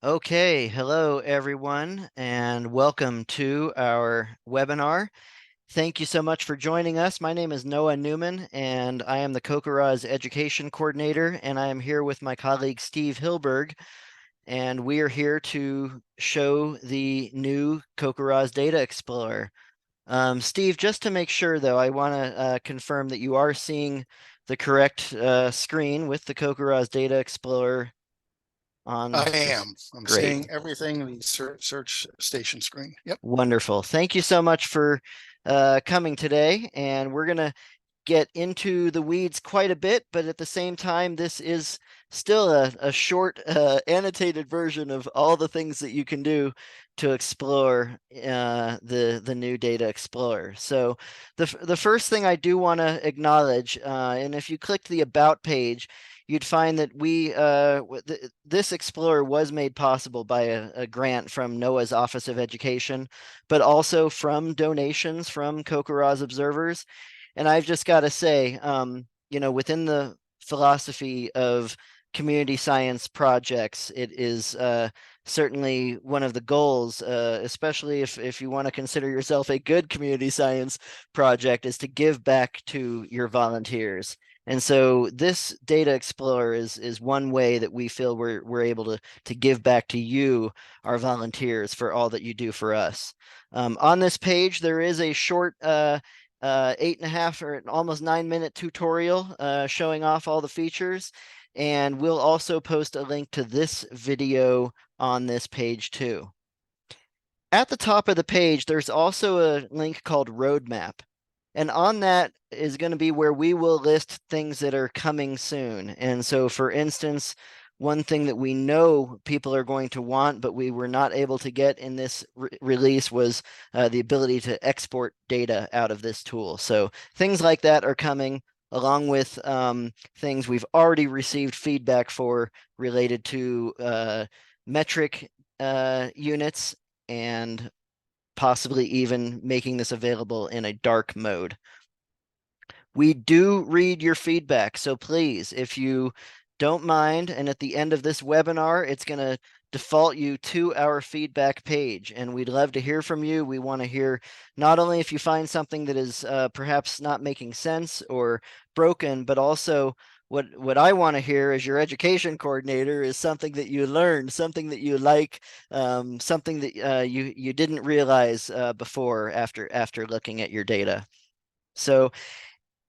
Okay, hello everyone, and welcome to our webinar. Thank you so much for joining us. My name is Noah Newman, and I am the CoCoRaHS Education Coordinator, and I am here with my colleague Steve Hilberg, and we are here to show the new CoCoRaHS Data Explorer. Steve, just to make sure though, I want to confirm that you are seeing the correct screen with the CoCoRaHS Data Explorer I on this. am. I'm Great. seeing everything in the search station screen. Yep. Wonderful. Thank you so much for coming today. And we're going to get into the weeds quite a bit, but at the same time, this is still a short annotated version of all the things that you can do to explore the new Data Explorer. So the first thing I do want to acknowledge, and if you clicked the About page, you'd find that this Explorer was made possible by a grant from NOAA's Office of Education, but also from donations from CoCoRaHS observers. And I've just got to say, within the philosophy of community science projects, it is certainly one of the goals, especially if you want to consider yourself a good community science project, is to give back to your volunteers. And so this Data Explorer is one way that we feel we're able to give back to you, our volunteers, for all that you do for us. On this page, there is a short 8.5 or almost 9-minute tutorial showing off all the features. And we'll also post a link to this video on this page too. At the top of the page, there's also a link called Roadmap. And on that is going to be where we will list things that are coming soon. And so, for instance, one thing that we know people are going to want, but we were not able to get in this release was the ability to export data out of this tool. So things like that are coming, along with things we've already received feedback for related to metric units and possibly even making this available in a dark mode. We do read your feedback, so please, if you don't mind, and at the end of this webinar, it's going to default you to our feedback page, and we'd love to hear from you. We want to hear not only if you find something that is perhaps not making sense or broken, but also what I want to hear as your education coordinator is something that you learned, something that you like, something that you didn't realize before after looking at your data. So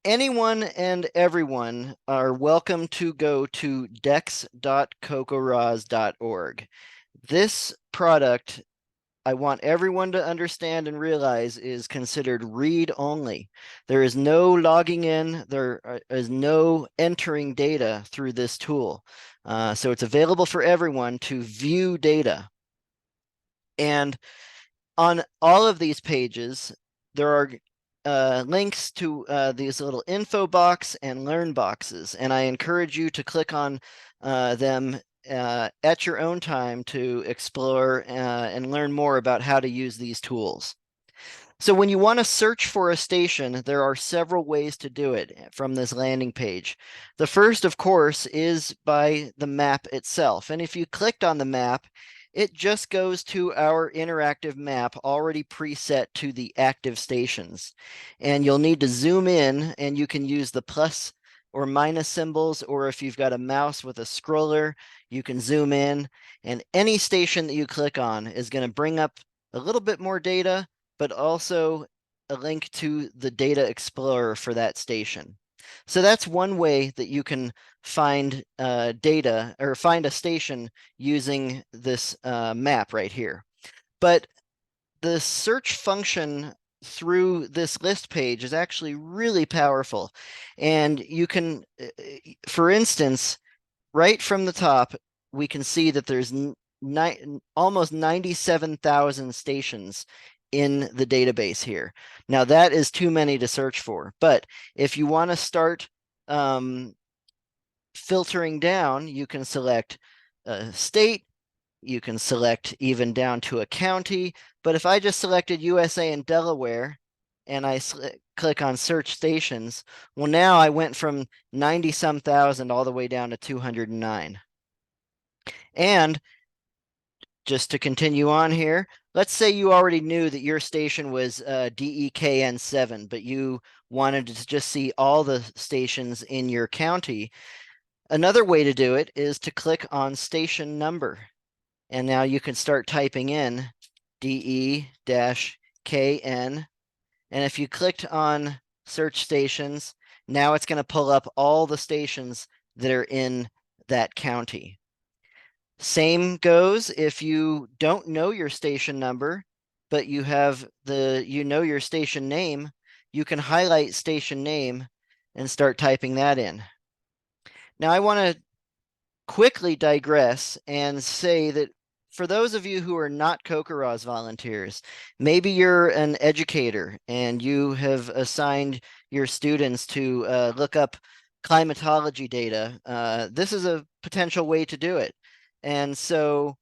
anyone and everyone are welcome to go to dex.cocorahs.org. This product, I want everyone to understand and realize, is considered read only. There is no logging in, there is no entering data through this tool. So it's available for everyone to view data. And on all of these pages, there are links to these little info box and learn boxes. And I encourage you to click on them at your own time to explore and learn more about how to use these tools. So when you want to search for a station, there are several ways to do it from this landing page. The first, of course, is by the map itself. And if you clicked on the map, it just goes to our interactive map already preset to the active stations. And you'll need to zoom in, and you can use the plus or minus symbols, or if you've got a mouse with a scroller, you can zoom in, and any station that you click on is going to bring up a little bit more data, but also a link to the Data Explorer for that station. So that's one way that you can find data or find a station using this map right here. But the search function through this list page is actually really powerful. And you can, for instance, right from the top, we can see that there's almost 97,000 stations in the database here. Now that is too many to search for, but if you want to start filtering down, you can select a state, you can select even down to a county, but if I just selected USA and Delaware and I click on search stations, well, now I went from 90-some thousand all the way down to 209. And just to continue on here, let's say you already knew that your station was DEKN7, but you wanted to just see all the stations in your county. Another way to do it is to click on station number. And now you can start typing in DE-KN. And if you clicked on search stations, now it's going to pull up all the stations that are in that county. Same goes if you don't know your station number, but you have your station name, you can highlight station name and start typing that in. Now I want to quickly digress and say that for those of you who are not CoCoRaHS volunteers, maybe you're an educator and you have assigned your students to look up climatology data. This is a potential way to do it. And so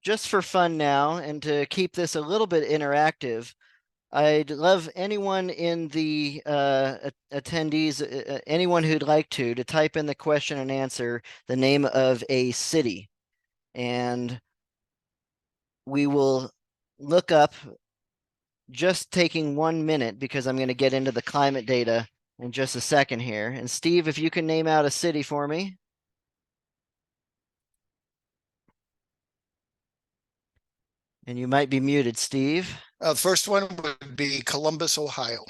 just for fun now, and to keep this a little bit interactive, I'd love anyone in the attendees, anyone who'd like to type in the question and answer the name of a city. And we will look up, just taking 1 minute, because I'm going to get into the climate data in just a second here. And Steve, if you can name out a city for me. And you might be muted, Steve. The first one would be Columbus, Ohio.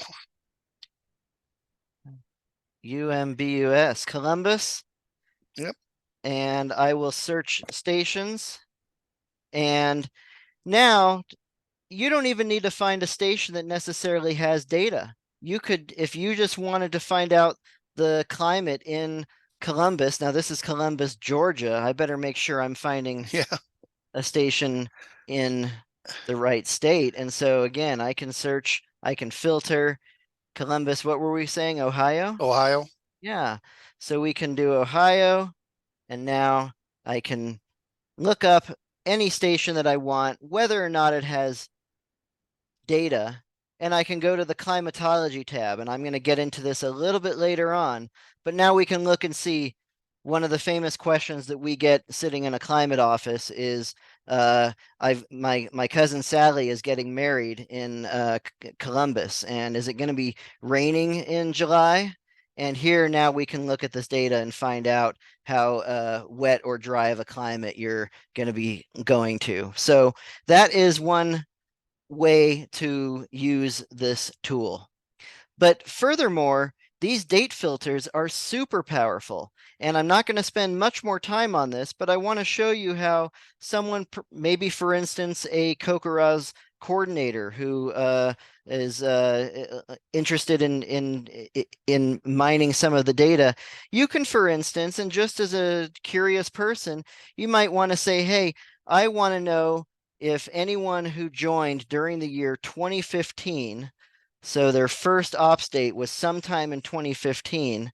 UMBUS, Columbus. Yep. And I will search stations. And now you don't even need to find a station that necessarily has data. You could, if you just wanted to find out the climate in Columbus, now this is Columbus, Georgia. I better make sure I'm finding a station in the right state. And so again, I can search, I can filter Columbus. What were we saying? Ohio? Ohio. Yeah. So we can do Ohio. And now I can look up any station that I want, whether or not it has data, and I can go to the climatology tab, and I'm going to get into this a little bit later on, but now we can look and see one of the famous questions that we get sitting in a climate office is my cousin Sally is getting married in Columbus, and is it going to be raining in July? And here now we can look at this data and find out how wet or dry of a climate you're going to be going to. So that is one way to use this tool. But furthermore, these date filters are super powerful. And I'm not going to spend much more time on this, but I want to show you how someone, maybe for instance, a CoCoRaHS coordinator who is interested in mining some of the data, you can, for instance, and just as a curious person, you might want to say, hey, I want to know if anyone who joined during the year 2015, so their first ops date was sometime in 2015,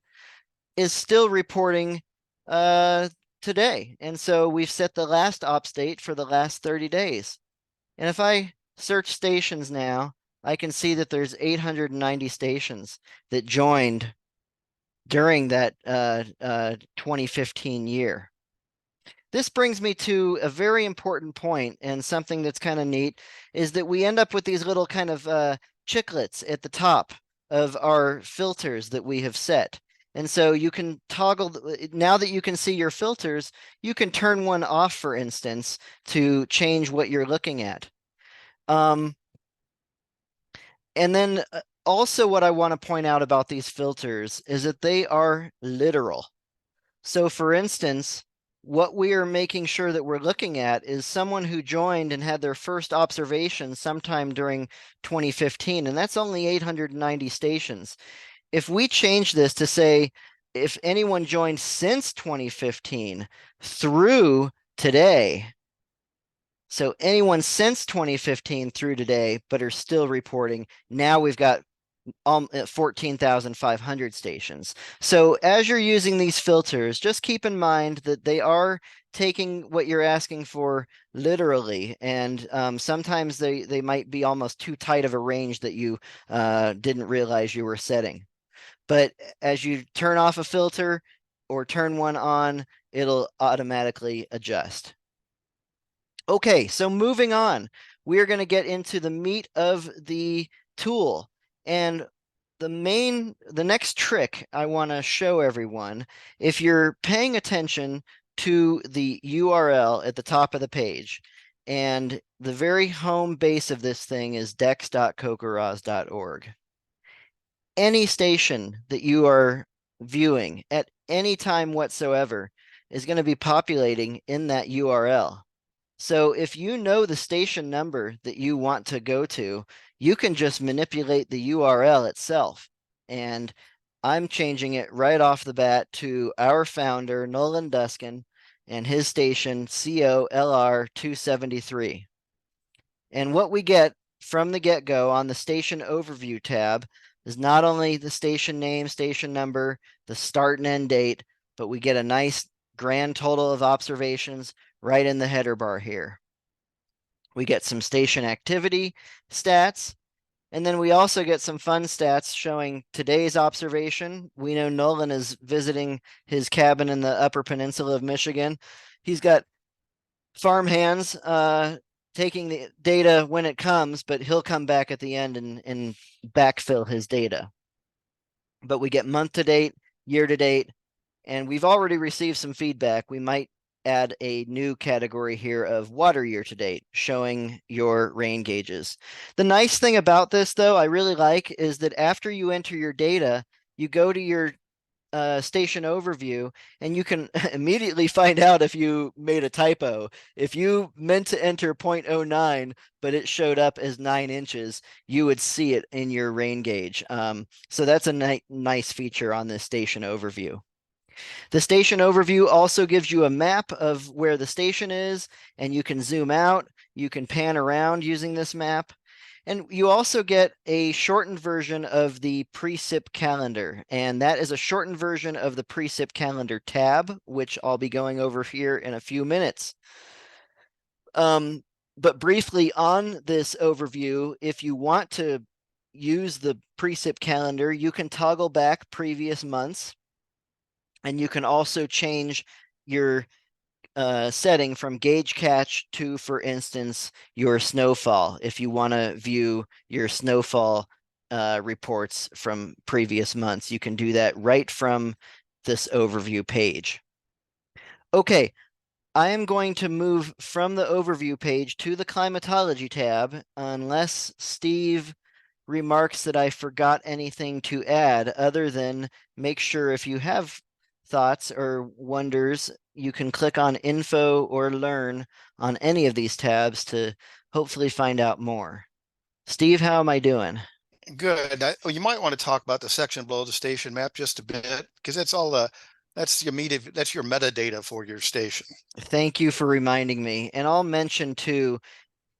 is still reporting today. And so we've set the last ops date for the last 30 days. And if I search stations now, I can see that there's 890 stations that joined during that 2015 year. This brings me to a very important point, and something that's kind of neat is that we end up with these little kind of chiclets at the top of our filters that we have set. And so you can toggle, now that you can see your filters, you can turn one off, for instance, to change what you're looking at. And then also what I want to point out about these filters is that they are literal. So for instance, what we are making sure that we're looking at is someone who joined and had their first observation sometime during 2015, and that's only 890 stations. If we change this to say, if anyone joined since 2015 through today, so anyone since 2015 through today, but are still reporting, now we've got 14,500 stations. So as you're using these filters, just keep in mind that they are taking what you're asking for literally, and sometimes they might be almost too tight of a range that you didn't realize you were setting. But as you turn off a filter or turn one on, it'll automatically adjust. Okay, so moving on, we are going to get into the meat of the tool. And the next trick I want to show everyone, if you're paying attention to the URL at the top of the page, and the very home base of this thing is dex.cocorahs.org. Any station that you are viewing at any time whatsoever is going to be populating in that URL. So if you know the station number that you want to go to, you can just manipulate the URL itself. And I'm changing it right off the bat to our founder, Nolan Duskin, and his station, COLR 273. And what we get from the get-go on the station overview tab is not only the station name, station number, the start and end date, but we get a nice grand total of observations right in the header bar here. We get some station activity stats, and then we also get some fun stats showing today's observation. We know Nolan is visiting his cabin in the Upper Peninsula of Michigan. He's got farmhands taking the data when it comes, but he'll come back at the end and backfill his data. But we get month to date, year to date, and we've already received some feedback. We might add a new category here of water year to date, showing your rain gauges. The nice thing about this, though, I really like, is that after you enter your data, you go to your station overview, and you can immediately find out if you made a typo. If you meant to enter 0.09, but it showed up as 9 inches, you would see it in your rain gauge. So that's a nice feature on this station overview. The station overview also gives you a map of where the station is, and you can zoom out, you can pan around using this map. And you also get a shortened version of the precip calendar, and that is a shortened version of the precip calendar tab, which I'll be going over here in a few minutes. But briefly on this overview, if you want to use the precip calendar, you can toggle back previous months, and you can also change your setting from gauge catch to, for instance, your snowfall, if you want to view your snowfall reports from previous months. You can do that right from this overview page. Okay, I am going to move from the overview page to the climatology tab, unless Steve remarks that I forgot anything to add, other than make sure if you have thoughts or wonders, you can click on info or learn on any of these tabs to hopefully find out more. Steve, how am I doing? Good. Well, you might want to talk about the section below the station map just a bit, because that's your metadata for your station. Thank you for reminding me. And I'll mention too,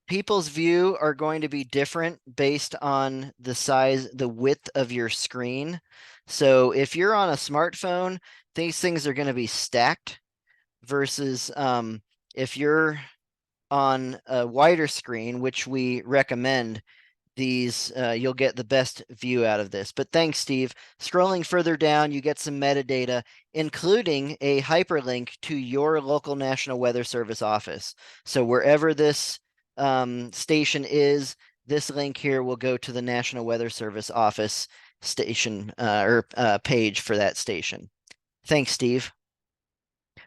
people's view are going to be different based on the size, the width of your screen. So if you're on a smartphone, these things are going to be stacked versus if you're on a wider screen, which we recommend, these you'll get the best view out of this. But thanks, Steve. Scrolling further down, you get some metadata, including a hyperlink to your local National Weather Service office. So wherever this station is, this link here will go to the National Weather Service office station or page for that station. Thanks, Steve.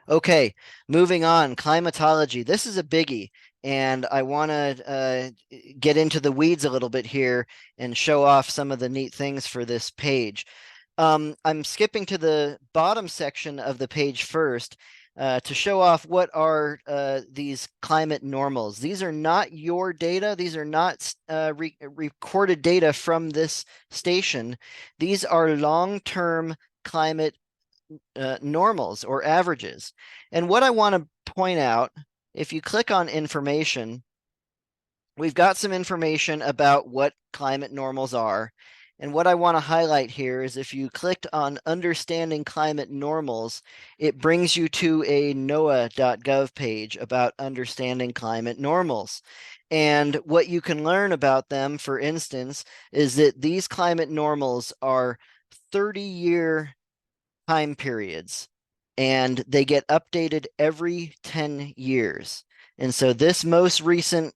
Okay, moving on, climatology. This is a biggie, and I want to get into the weeds a little bit here and show off some of the neat things for this page. I'm skipping to the bottom section of the page first to show off what are these climate normals. These are not your data. These are not recorded data from this station. These are long-term climate normals or averages. And what I want to point out, if you click on information, we've got some information about what climate normals are. And what I want to highlight here is if you clicked on understanding climate normals, it brings you to a NOAA.gov page about understanding climate normals. And what you can learn about them, for instance, is that these climate normals are 30-year time periods, and they get updated every 10 years. And so this most recent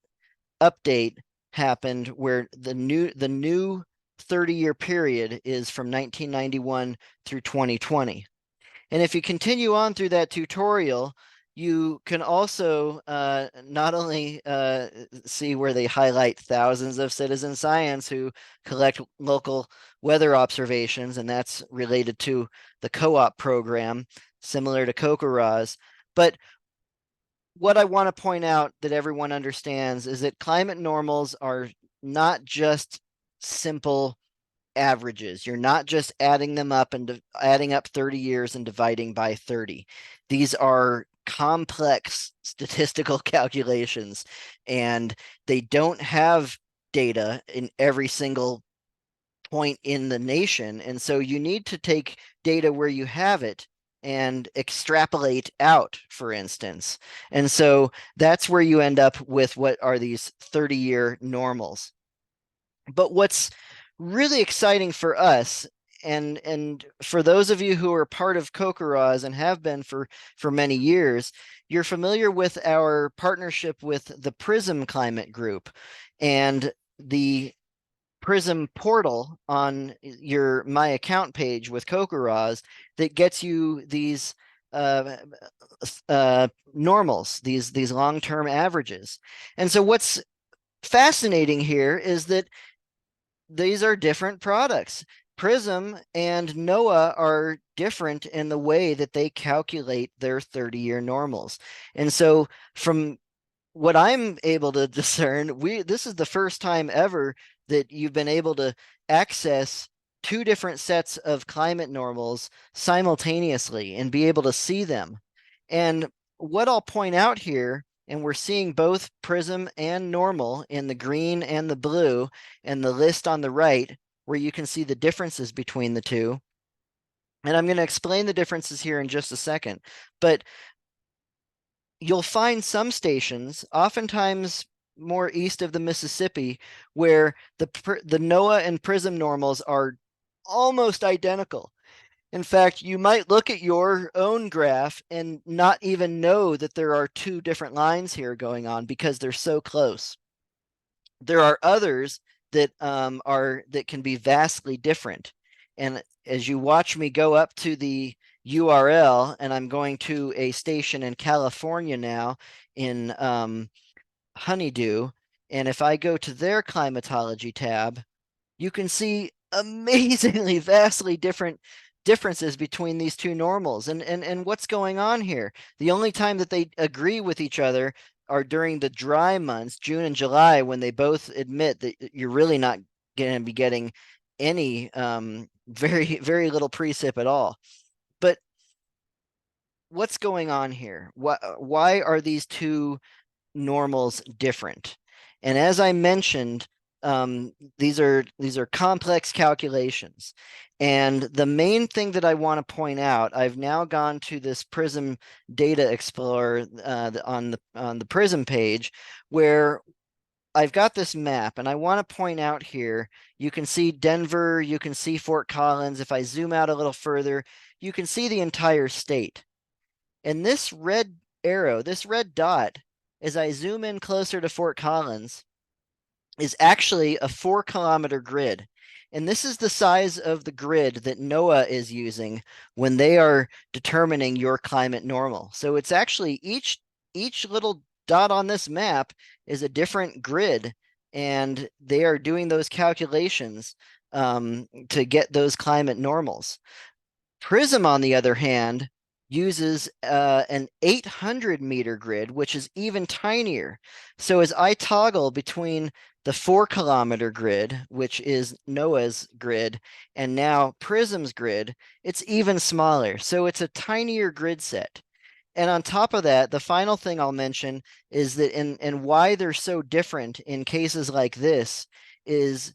update happened where the new 30-year period is from 1991 through 2020. And if you continue on through that tutorial, you can also not only see where they highlight thousands of citizen science who collect local weather observations, and that's related to the co-op program, similar to CoCoRaHS. But what I want to point out that everyone understands is that climate normals are not just simple averages. You're not just adding them up and adding up 30 years and dividing by 30. These are complex statistical calculations, and they don't have data in every single point in the nation. And so you need to take data where you have it and extrapolate out, for instance. And so that's where you end up with what are these 30-year normals. But what's really exciting for us, and for those of you who are part of CoCoRaHS and have been for many years, you're familiar with our partnership with the Prism Climate Group and the Prism portal on your My Account page with CoCoRaHS that gets you these uh, normals, these long-term averages. And so what's fascinating here is that these are different products. Prism and NOAA are different in the way that they calculate their 30-year normals. And so from what I'm able to discern, this is the first time ever that you've been able to access two different sets of climate normals simultaneously and be able to see them. And what I'll point out here, and we're seeing both prism and normal in the green and the blue, and the list on the right, where you can see the differences between the two. And I'm going to explain the differences here in just a second. But you'll find some stations, oftentimes more east of the Mississippi, where the NOAA and Prism normals are almost identical. In fact, you might look at your own graph and not even know that there are two different lines here going on because they're so close. There are others that that can be vastly different. And as you watch me go up to the URL, and I'm going to a station in California now in Honeydew, and if I go to their climatology tab, you can see amazingly vastly different differences between these two normals. And what's going on here? The only time that they agree with each other are during the dry months, June and July, when they both admit that you're really not going to be getting any very little precip at all. But what's going on here? Why are these two normals different? And as I mentioned, these are complex calculations. And the main thing that I want to point out, I've now gone to this Prism Data Explorer on the Prism page, where I've got this map, and I want to point out here, you can see Denver, you can see Fort Collins. If I zoom out a little further, you can see the entire state. And this red arrow, this red dot, as I zoom in closer to Fort Collins, is actually a 4-kilometer grid. And this is the size of the grid that NOAA is using when they are determining your climate normal. So it's actually each little dot on this map is a different grid, and they are doing those calculations to get those climate normals. Prism, on the other hand, uses an 800-meter grid, which is even tinier. So as I toggle between the 4-kilometer grid, which is NOAA's grid, and now Prism's grid, it's even smaller. So it's a tinier grid set. And on top of that, the final thing I'll mention is that and why they're so different in cases like this is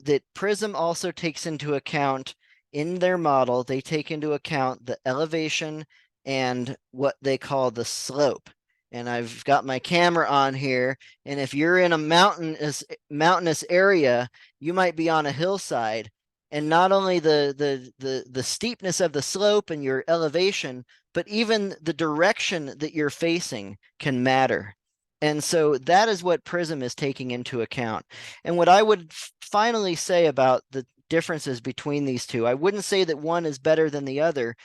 that Prism also takes into account in their model, they take into account the elevation and what they call the slope. And I've got my camera on here, and if you're in a mountainous area, you might be on a hillside, and not only the steepness of the slope and your elevation, but even the direction that you're facing can matter. And so that is what Prism is taking into account. And what I would finally say about the differences between these two, I wouldn't say that one is better than the other,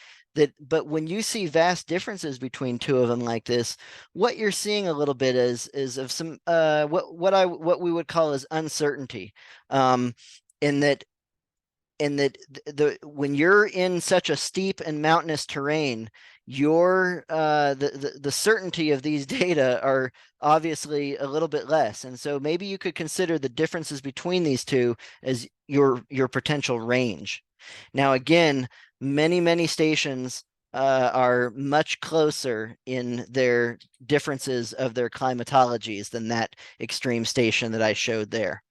but when you see vast differences between two of them like this, what you're seeing a little bit is of some what we would call as uncertainty, um, in that when you're in such a steep and mountainous terrain, your the certainty of these data are obviously a little bit less. And so maybe you could consider the differences between these two as your potential range. Now, again, many stations are much closer in their differences of their climatologies than that extreme station that I showed there.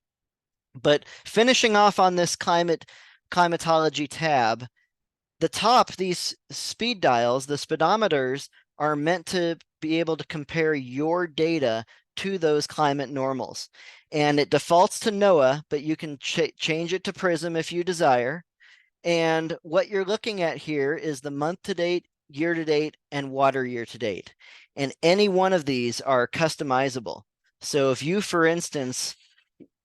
But finishing off on this climatology tab, the top, these speed dials, the speedometers, are meant to be able to compare your data to those climate normals. And it defaults to NOAA, but you can change it to Prism if you desire. And what you're looking at here is the month to date, year to date, and water year to date. And any one of these are customizable. So if you, for instance,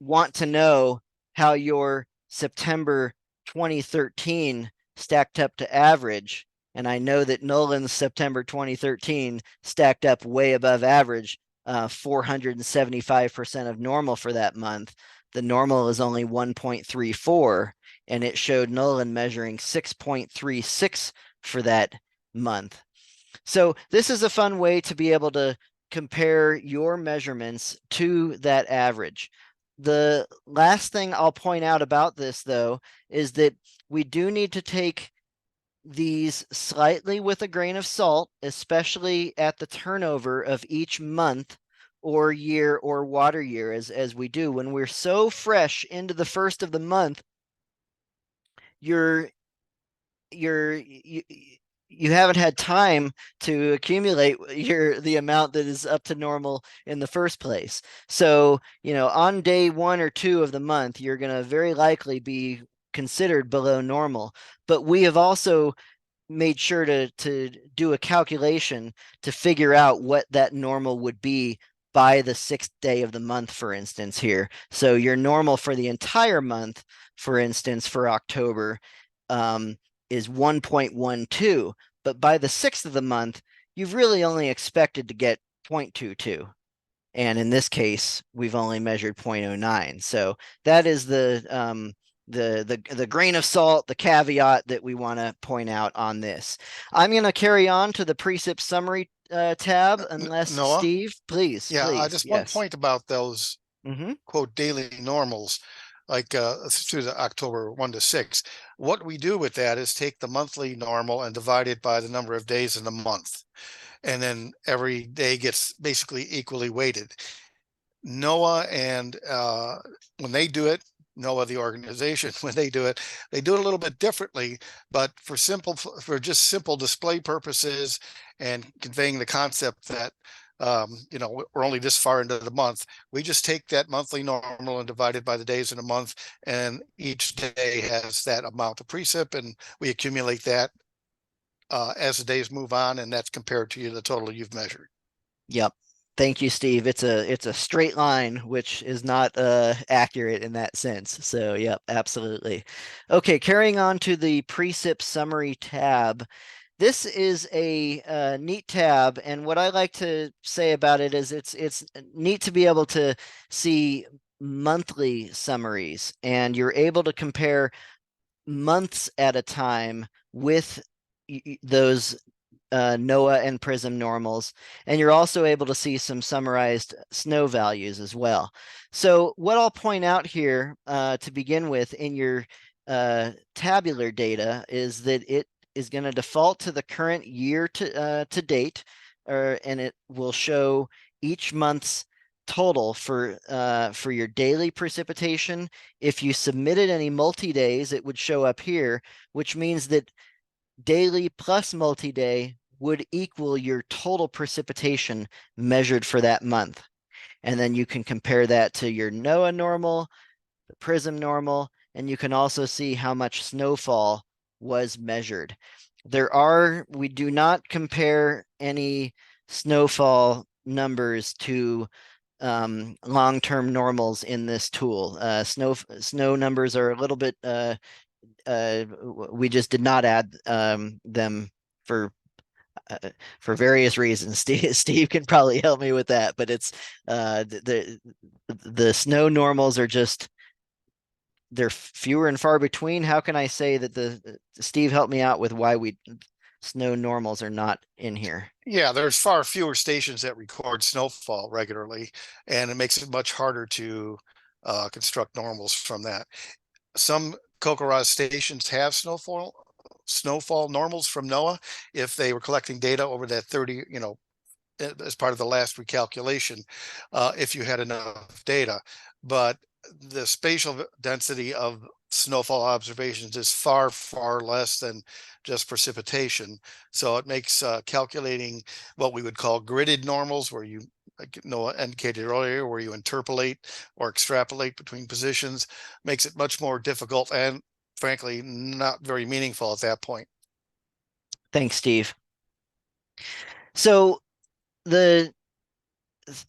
want to know how your September 2013 stacked up to average, and I know that Nolan's September 2013 stacked up way above average, 475% of normal for that month. The normal is only 1.34, and it showed Nolan measuring 6.36 for that month. So this is a fun way to be able to compare your measurements to that average. The last thing I'll point out about this, though, is that we do need to take these slightly with a grain of salt, especially at the turnover of each month or year or water year, as we do. When we're so fresh into the first of the month, you're you haven't had time to accumulate the amount that is up to normal in the first place. So, on day 1 or 2 of the month, you're going to very likely be considered below normal. But we have also made sure to do a calculation to figure out what that normal would be by the 6th day of the month, for instance, here. So your normal for the entire month, for instance, for October, is 1.12, but by the 6th of the month, you've really only expected to get 0.22. And in this case, we've only measured 0.09. So that is the grain of salt, the caveat that we want to point out on this. I'm going to carry on to the precip summary tab, unless Noah? Steve, please, Yeah, I please, just one yes. point about those Mm-hmm. quote daily normals, like through the October 1 to 6. What we do with that is take the monthly normal and divide it by the number of days in the month. And then every day gets basically equally weighted. NOAA and when they do it, NOAA, the organization, when they do it a little bit differently, but for just simple display purposes and conveying the concept that we're only this far into the month. We just take that monthly normal and divide it by the days in a month, and each day has that amount of precip, and we accumulate that as the days move on, and that's compared to the total you've measured. Yep. Thank you, Steve. It's a straight line, which is not accurate in that sense. So, yep, absolutely. Okay, carrying on to the precip summary tab. This is a neat tab, and what I like to say about it is it's neat to be able to see monthly summaries, and you're able to compare months at a time with those NOAA and Prism normals, and you're also able to see some summarized snow values as well. So what I'll point out here to begin with in your tabular data is that it is going to default to the current year to date, and it will show each month's total for your daily precipitation. If you submitted any multi-days, it would show up here, which means that daily plus multi-day would equal your total precipitation measured for that month. And then you can compare that to your NOAA normal, the Prism normal, and you can also see how much snowfall was measured. We do not compare any snowfall numbers to long-term normals in this tool. Snow numbers are a little bit, we just did not add them for for various reasons. Steve can probably help me with that, but it's the snow normals are just, they're fewer and far between. How can I say that Steve help me out with why we snow normals are not in here? Yeah, there's far fewer stations that record snowfall regularly, and it makes it much harder to construct normals from that. Some CoCoRaHS stations have snowfall normals from NOAA if they were collecting data over that 30, as part of the last recalculation, if you had enough data. But the spatial density of snowfall observations is far, far less than just precipitation. So it makes calculating what we would call gridded normals, where you, like Noah indicated earlier, where you interpolate or extrapolate between positions, makes it much more difficult and frankly not very meaningful at that point. Thanks, Steve. So the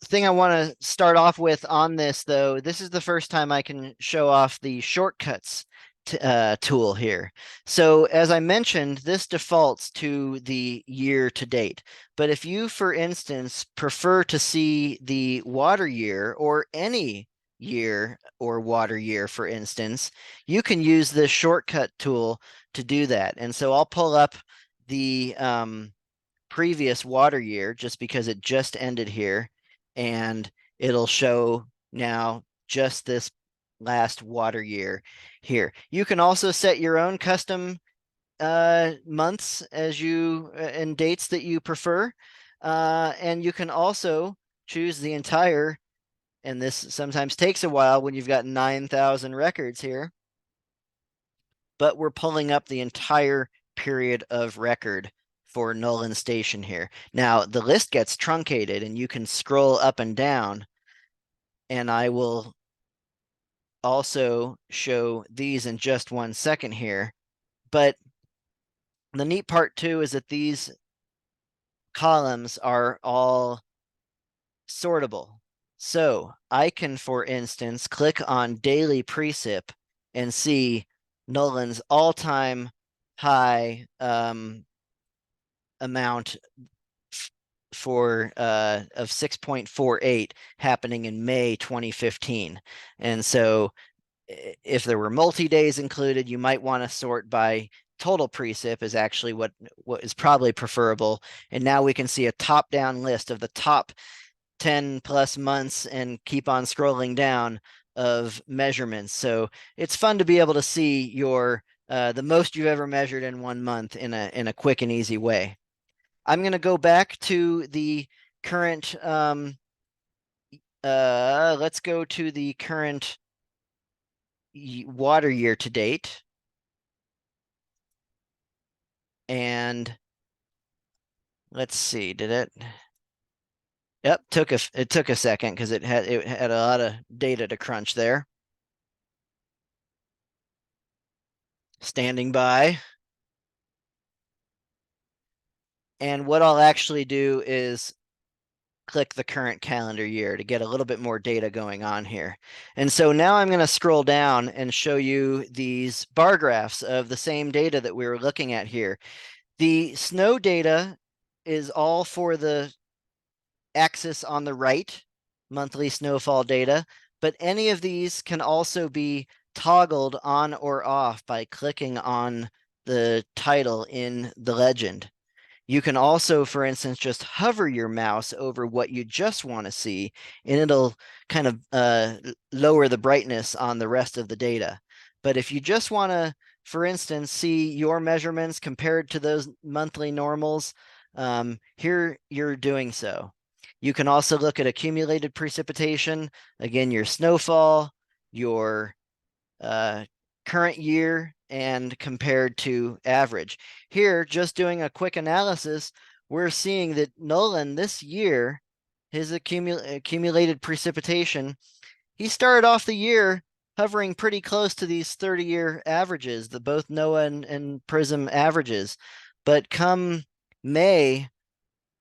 thing I want to start off with on this, though, this is the first time I can show off the shortcuts tool here. So as I mentioned, this defaults to the year to date. But if you, for instance, prefer to see the water year or any year or water year, for instance, you can use this shortcut tool to do that. And so I'll pull up the previous water year just because it just ended here, and it'll show now just this last water year here. You can also set your own custom months as you and dates that you prefer, and you can also choose the entire, and this sometimes takes a while when you've got 9,000 records here, but we're pulling up the entire period of record for Nolan Station here. Now, the list gets truncated and you can scroll up and down, and I will also show these in just 1 second here. But the neat part too is that these columns are all sortable. So I can, for instance, click on daily precip and see Nolan's all-time high amount for of 6.48 happening in May 2015. And so if there were multi-days included, you might want to sort by total precip is actually what is probably preferable. And now we can see a top-down list of the top 10 plus months and keep on scrolling down of measurements. So it's fun to be able to see your the most you've ever measured in 1 month in a quick and easy way. I'm going to go back to the current, let's go to the current water year to date. And let's see, did it? Yep, it took a second because it had a lot of data to crunch there. Standing by. And what I'll actually do is click the current calendar year to get a little bit more data going on here. And so now I'm going to scroll down and show you these bar graphs of the same data that we were looking at here. The snow data is all for the axis on the right, monthly snowfall data, but any of these can also be toggled on or off by clicking on the title in the legend. You can also, for instance, just hover your mouse over what you just want to see, and it'll kind of lower the brightness on the rest of the data. But if you just want to, for instance, see your measurements compared to those monthly normals, here you're doing so. You can also look at accumulated precipitation, again, your snowfall, your current year, and compared to average. Here, just doing a quick analysis, we're seeing that Nolan this year, his accumulated precipitation, he started off the year hovering pretty close to these 30-year averages, the both NOAA and PRISM averages. But come May,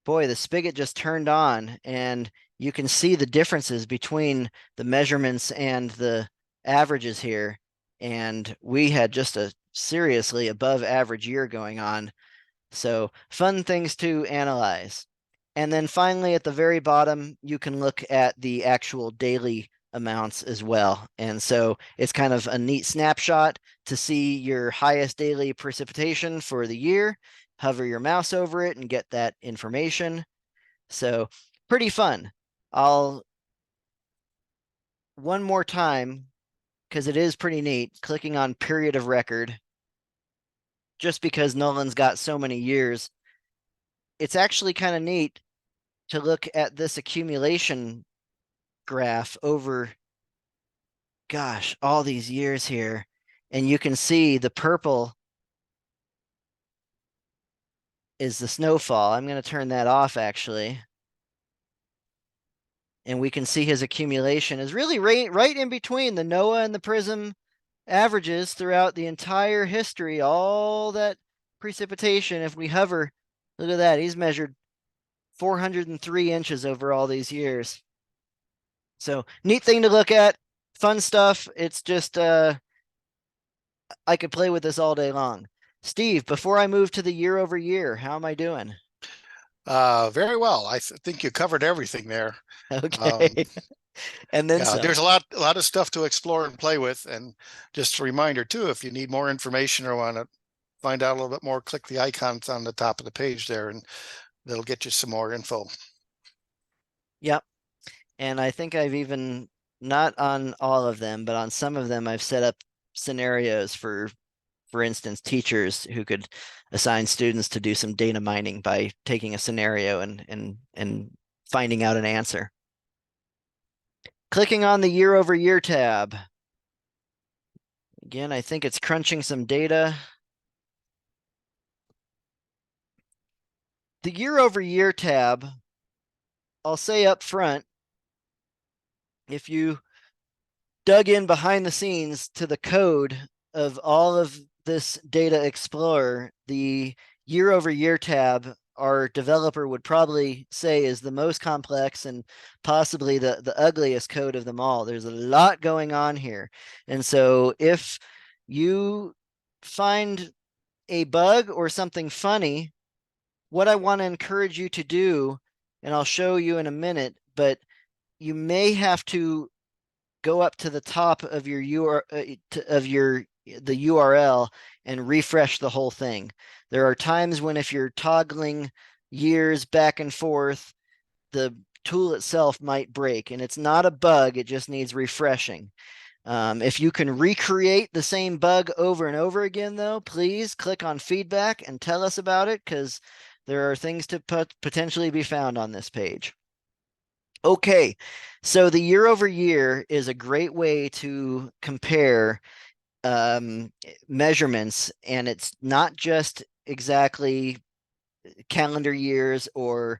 Boy, the spigot just turned on, and you can see the differences between the measurements and the averages here. And we had just a seriously above average year going on. So fun things to analyze. And then finally, at the very bottom, you can look at the actual daily amounts as well. And so it's kind of a neat snapshot to see your highest daily precipitation for the year. Hover your mouse over it and get that information. So pretty fun. I'll one more time, because it is pretty neat, clicking on period of record, just because Nolan's got so many years. It's actually kind of neat to look at this accumulation graph over, gosh, all these years here. And you can see the purple is the snowfall. I'm going to turn that off actually. And we can see his accumulation is really right in between the NOAA and the PRISM averages throughout the entire history, all that precipitation. If we hover, look at that. He's measured 403 inches over all these years. So neat thing to look at, fun stuff. It's just I could play with this all day long. Steve, before I move to the year over year, how am I doing? Very well. I think you covered everything there. Um, Okay. And then yeah, there's some. a lot of stuff to explore and play with. And just a reminder too, if you need more information or want to find out a little bit more, click the icons on the top of the page there, and that'll get you some more info. Yep. And I think I've even, not on all of them, but on some of them, I've set up scenarios for instance, teachers who could assign students to do some data mining by taking a scenario and finding out an answer. Clicking on the year over year tab. Again, I think it's crunching some data. The year over year tab, I'll say up front, if you dug in behind the scenes to the code of all of this Data Explorer, the year over year tab, our developer would probably say is the most complex and possibly the ugliest code of them all. There's a lot going on here. And so if you find a bug or something funny, what I want to encourage you to do, and I'll show you in a minute, but you may have to go up to the top of your the URL and refresh the whole thing. There are times when if you're toggling years back and forth, the tool itself might break, and it's not a bug, it just needs refreshing. If you can recreate the same bug over and over again, though, please click on feedback and tell us about it, because there are things to potentially be found on this page. Okay, so the year over year is a great way to compare measurements, and it's not just exactly calendar years or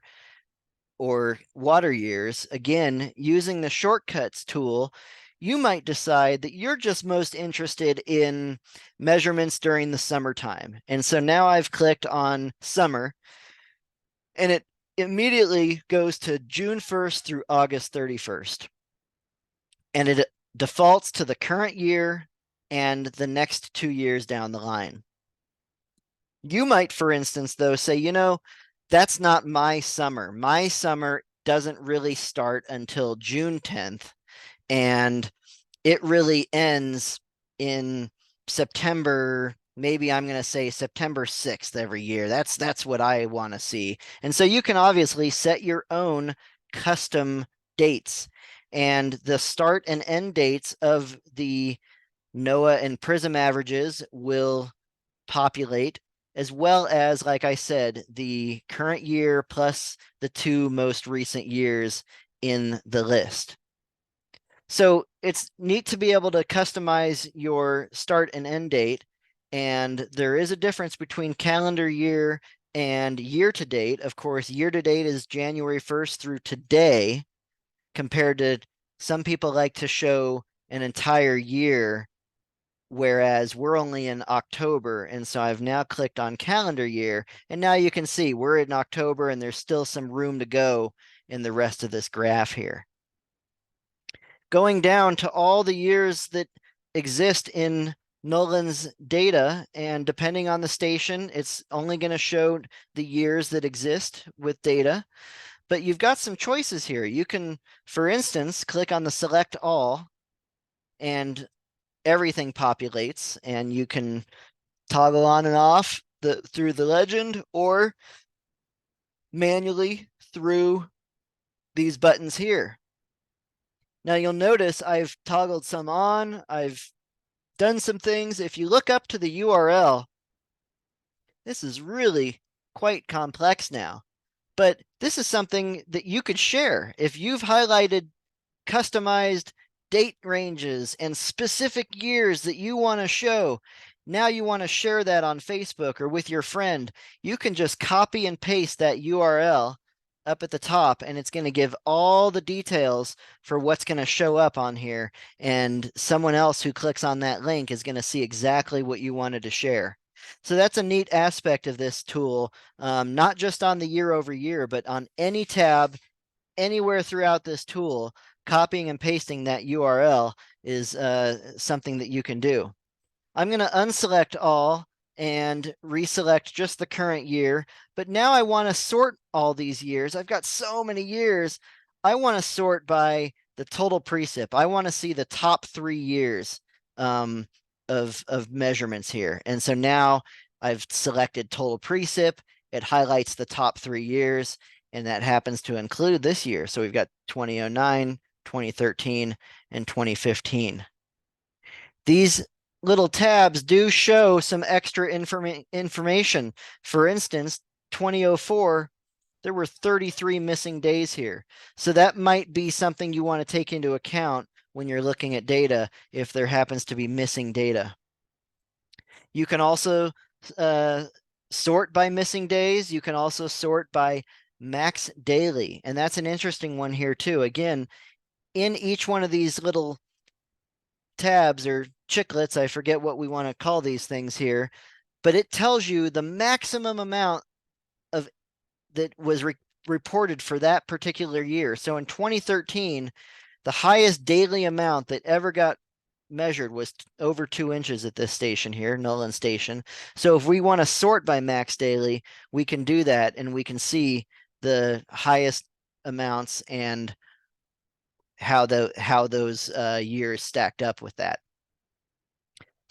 water years. Again, using the shortcuts tool, you might decide that you're just most interested in measurements during the summertime. And so now I've clicked on summer, and it immediately goes to June 1st through August 31st. And it defaults to the current year and the next 2 years down the line. You might, for instance, though, say, that's not my summer. My summer doesn't really start until June 10th, and it really ends in September. Maybe I'm going to say September 6th every year. That's what I want to see. And so you can obviously set your own custom dates, and the start and end dates of the NOAA and PRISM averages will populate, as well as, like I said, the current year plus the 2 most recent years in the list. So it's neat to be able to customize your start and end date. And there is a difference between calendar year and year to date. Of course, year to date is January 1st through today, compared to some people like to show an entire year whereas we're only in October. And so I've now clicked on calendar year, and now you can see we're in October and there's still some room to go in the rest of this graph here. Going down to all the years that exist in Nolan's data, and depending on the station, it's only going to show the years that exist with data. But you've got some choices here. You can, for instance, click on the select all, and everything populates, and you can toggle on and off through the legend or manually through these buttons here. Now you'll notice I've toggled some on, I've done some things. If you look up to the URL, this is really quite complex now. But this is something that you could share. If you've highlighted customized date ranges and specific years that you want to show, now you want to share that on Facebook or with your friend, you can just copy and paste that URL up at the top, and it's going to give all the details for what's going to show up on here. And someone else who clicks on that link is going to see exactly what you wanted to share. So that's a neat aspect of this tool, not just on the year over year, but on any tab, anywhere throughout this tool. Copying and pasting that URL is something that you can do. I'm going to unselect all and reselect just the current year. But now I want to sort all these years. I've got so many years. I want to sort by the total precip. I want to see the top 3 years of measurements here. And so now I've selected total precip. It highlights the top 3 years, and that happens to include this year. So we've got 2009, 2013, and 2015. These little tabs do show some extra information. For instance, 2004, there were 33 missing days here. So that might be something you want to take into account when you're looking at data if there happens to be missing data. You can also sort by missing days. You can also sort by max daily. And that's an interesting one here too. Again, in each one of these little tabs or chiclets, I forget what we want to call these things here, but it tells you the maximum amount of that was reported for that particular year. So in 2013, the highest daily amount that ever got measured was over 2 inches at this station here, Nolan Station. So if we want to sort by max daily, we can do that, and we can see the highest amounts and how those years stacked up with that.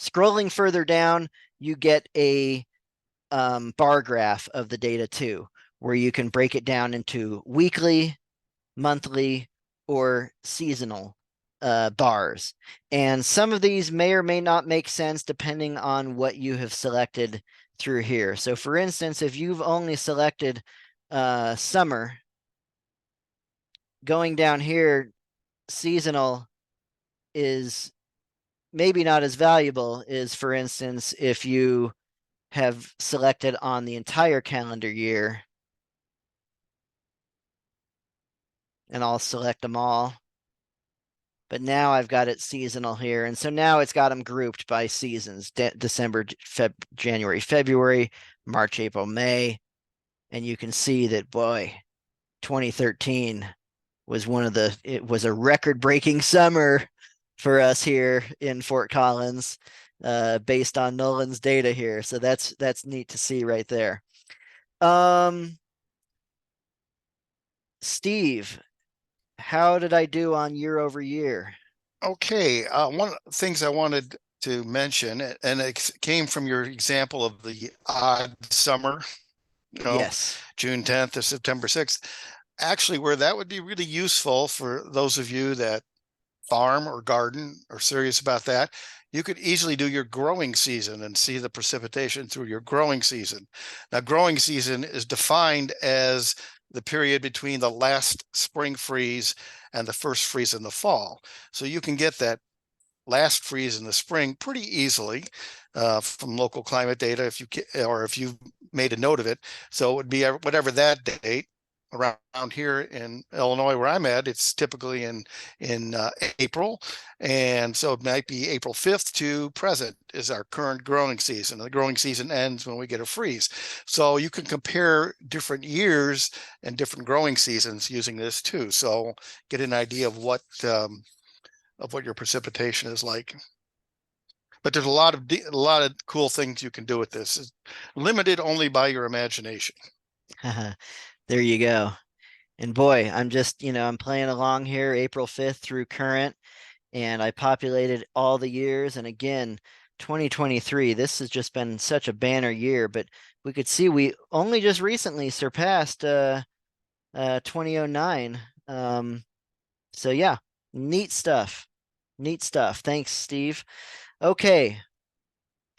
Scrolling further down, you get a bar graph of the data too, where you can break it down into weekly, monthly, or seasonal bars. And some of these may or may not make sense depending on what you have selected through here. So for instance, if you've only selected summer, going down here, seasonal is maybe not as valuable as, for instance, if you have selected on the entire calendar year. And I'll select them all. But now I've got it seasonal here. And so now it's got them grouped by seasons, December, January, February, March, April, May. And you can see that, boy, 2013 was it was a record-breaking summer for us here in Fort Collins, based on Nolan's data here. So that's neat to see right there. Steve, how did I do on year over year? Okay, one of the things I wanted to mention, and it came from your example of the odd summer, Yes. June 10th to September 6th. Actually, where that would be really useful for those of you that farm or garden or serious about that, you could easily do your growing season and see the precipitation through your growing season. Now, growing season is defined as the period between the last spring freeze and the first freeze in the fall. So you can get that last freeze in the spring pretty easily from local climate data if you made a note of it. So it would be whatever that date, around here in Illinois where I'm at, it's typically in April, and so it might be April 5th to present is our current growing season. The growing season ends when we get a freeze, so you can compare different years and different growing seasons using this too. So get an idea of what your precipitation is like. But there's a lot of cool things you can do with this. It's limited only by your imagination. There you go. And boy, I'm just, I'm playing along here April 5th through current, and I populated all the years. And again, 2023, this has just been such a banner year, but we could see we only just recently surpassed 2009. So yeah, neat stuff. Neat stuff. Thanks, Steve. Okay,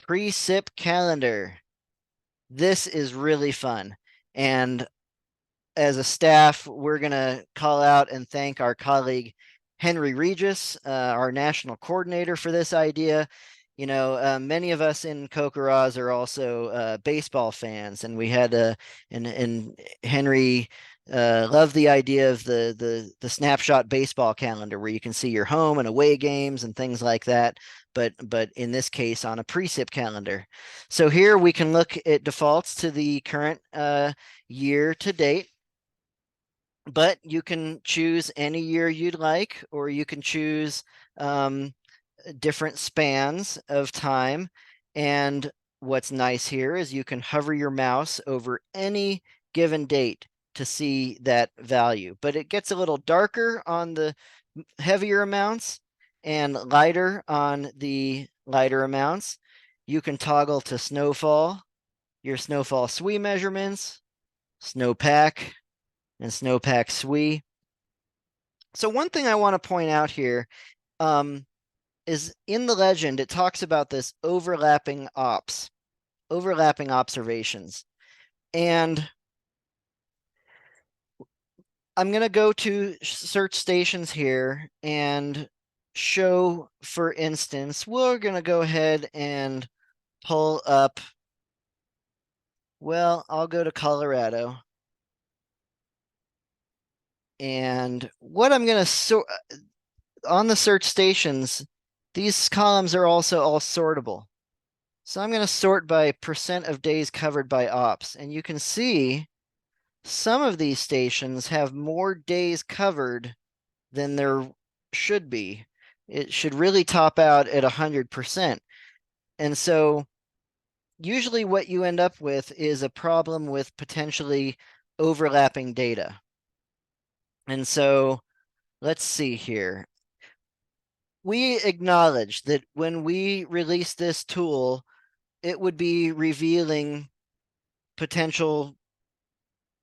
pre-sip calendar. This is really fun. And as a staff, we're going to call out and thank our colleague Henry Regis, our national coordinator, for this idea. Many of us in CoCoRaHS are also baseball fans, and we had and Henry loved the idea of the snapshot baseball calendar where you can see your home and away games and things like that. But in this case, on a precip calendar. So here we can look at defaults to the current year to date, but you can choose any year you'd like, or you can choose different spans of time. And what's nice here is you can hover your mouse over any given date to see that value, but it gets a little darker on the heavier amounts and lighter on the lighter amounts. You can toggle to snowfall, your snowfall SWE measurements, snowpack, and snowpack SWE. So one thing I want to point out here is in the legend, it talks about this overlapping observations. And I'm going to go to search stations here and show, for instance, we're going to go ahead and pull up, well, I'll go to Colorado. And what I'm going to on the search stations, these columns are also all sortable. So I'm going to sort by percent of days covered by ops. And you can see some of these stations have more days covered than there should be. It should really top out at 100%. And so usually what you end up with is a problem with potentially overlapping data. And so let's see here. We acknowledge that when we release this tool, it would be revealing potential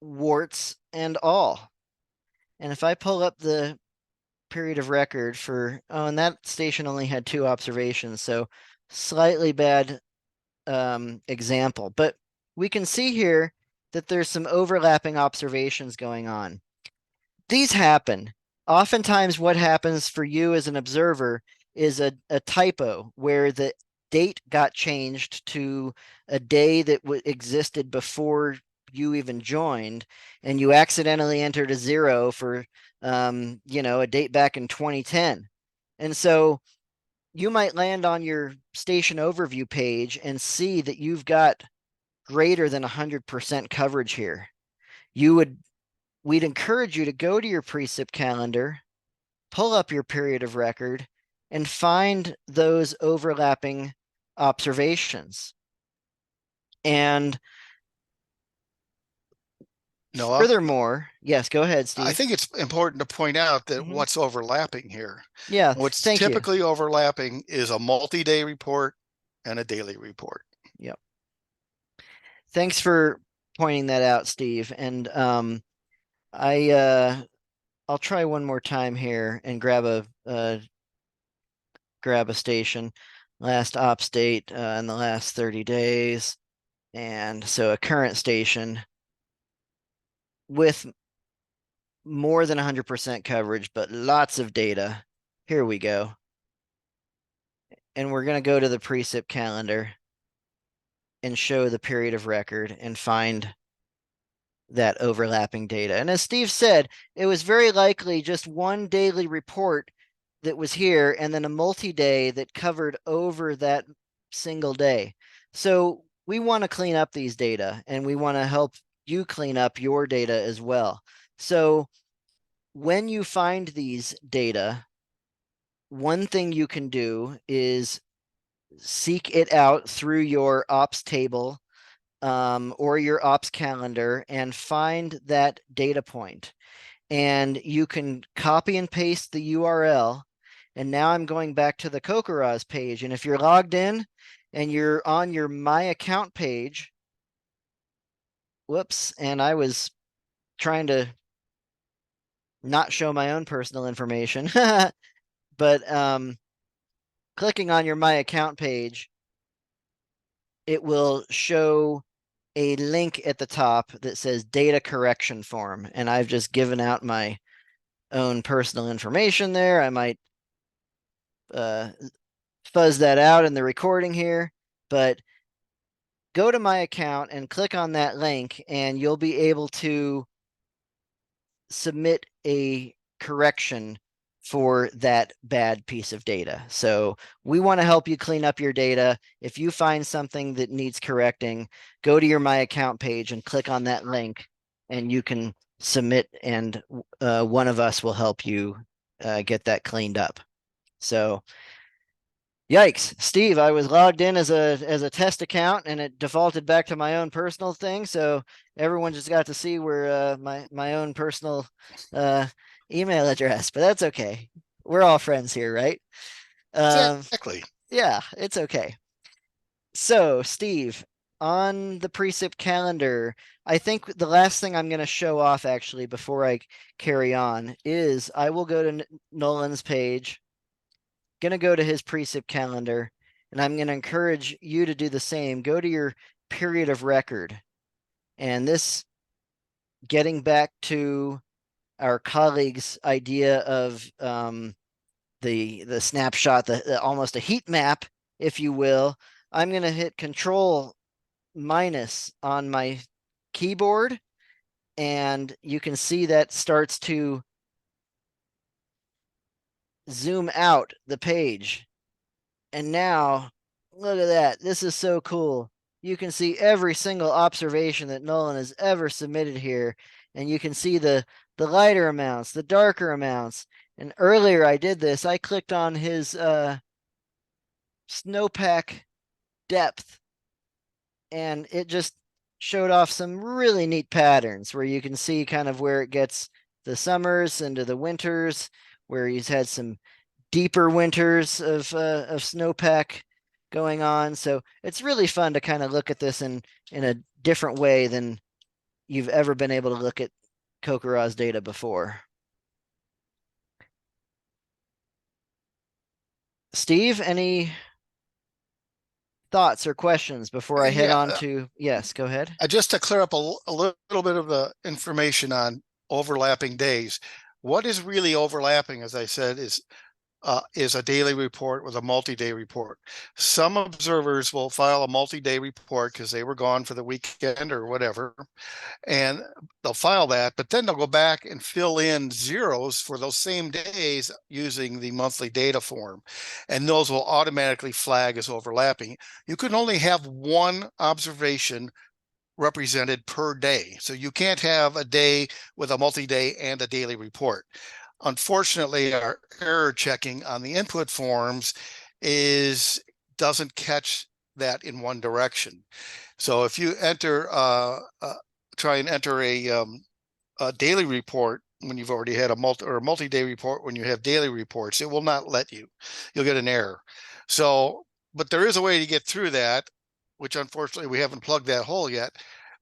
warts and all. And if I pull up the period of record for, oh, and that station only had 2 observations, so slightly bad example. But we can see here that there's some overlapping observations going on. These happen. Oftentimes what happens for you as an observer is a typo where the date got changed to a day that existed before you even joined, and you accidentally entered a 0 for a date back in 2010. And so you might land on your station overview page and see that you've got greater than 100% coverage here. We'd encourage you to go to your precip calendar, pull up your period of record, and find those overlapping observations. And Noah, furthermore, yes, go ahead, I Steve. think it's important to point out that Mhm. what's overlapping here. Yeah, What's thank you. typically overlapping is a multi-day report and a daily report. Yep. Thanks for pointing that out, Steve. And I I'll try one more time here and grab a station. Last ops date in the last 30 days. And so a current station with more than 100% coverage, but lots of data. Here we go. And we're going to go to the precip calendar and show the period of record and find that overlapping data. And as Steve said, it was very likely just one daily report that was here and then a multi-day that covered over that single day. So we want to clean up these data and we want to help you clean up your data as well. So when you find these data, one thing you can do is seek it out through your ops table or your ops calendar and find that data point. And you can copy and paste the URL. And now I'm going back to the CoCoRaHS page. And if you're logged in and you're on your My Account page, whoops, and I was trying to not show my own personal information, but clicking on your My Account page, it will show a link at the top that says data correction form. And I've just given out my own personal information there. I might fuzz that out in the recording here, but go to my account and click on that link and you'll be able to submit a correction for that bad piece of data. So we want to help you clean up your data. If you find something that needs correcting, go to your My Account page and click on that link and you can submit and one of us will help you get that cleaned up. So yikes, Steve, I was logged in as a test account and it defaulted back to my own personal thing. So everyone just got to see where my own personal uh, email address, but that's okay. We're all friends here, right? Um, Exactly. yeah, it's okay. So, Steve, on the precip calendar, I think the last thing I'm going to show off actually before I carry on is I will go to Nolan's page, going to go to his precip calendar, and I'm going to encourage you to do the same. Go to your period of record. And this, getting back to our colleague's idea of the snapshot, the almost a heat map, if you will, I'm going to hit Control minus on my keyboard, and you can see that starts to zoom out the page. And now, look at that. This is so cool. You can see every single observation that Nolan has ever submitted here. And you can see the lighter amounts, the darker amounts. And earlier I did this. I clicked on his snowpack depth, and it just showed off some really neat patterns where you can see kind of where it gets the summers into the winters, where he's had some deeper winters of snowpack going on. So it's really fun to kind of look at this in a different way than you've ever been able to look at CoCoRaHS data before. Steve, any thoughts or questions before I head Yeah, on to, yes, go ahead. just to clear up a little bit of the information on overlapping days. What is really overlapping, as I said, is a daily report with a multi-day report. Some observers will file a multi-day report because they were gone for the weekend or whatever, and they'll file that, but then they'll go back and fill in zeros for those same days using the monthly data form, and those will automatically flag as overlapping. You can only have one observation represented per day. So you can't have a day with a multi-day and a daily report. Unfortunately, our error checking on the input forms doesn't catch that in one direction. So if you try and enter a daily report when you've already had a multi-day report, when you have daily reports, it will not let you. You'll get an error. So, but there is a way to get through that, which unfortunately we haven't plugged that hole yet.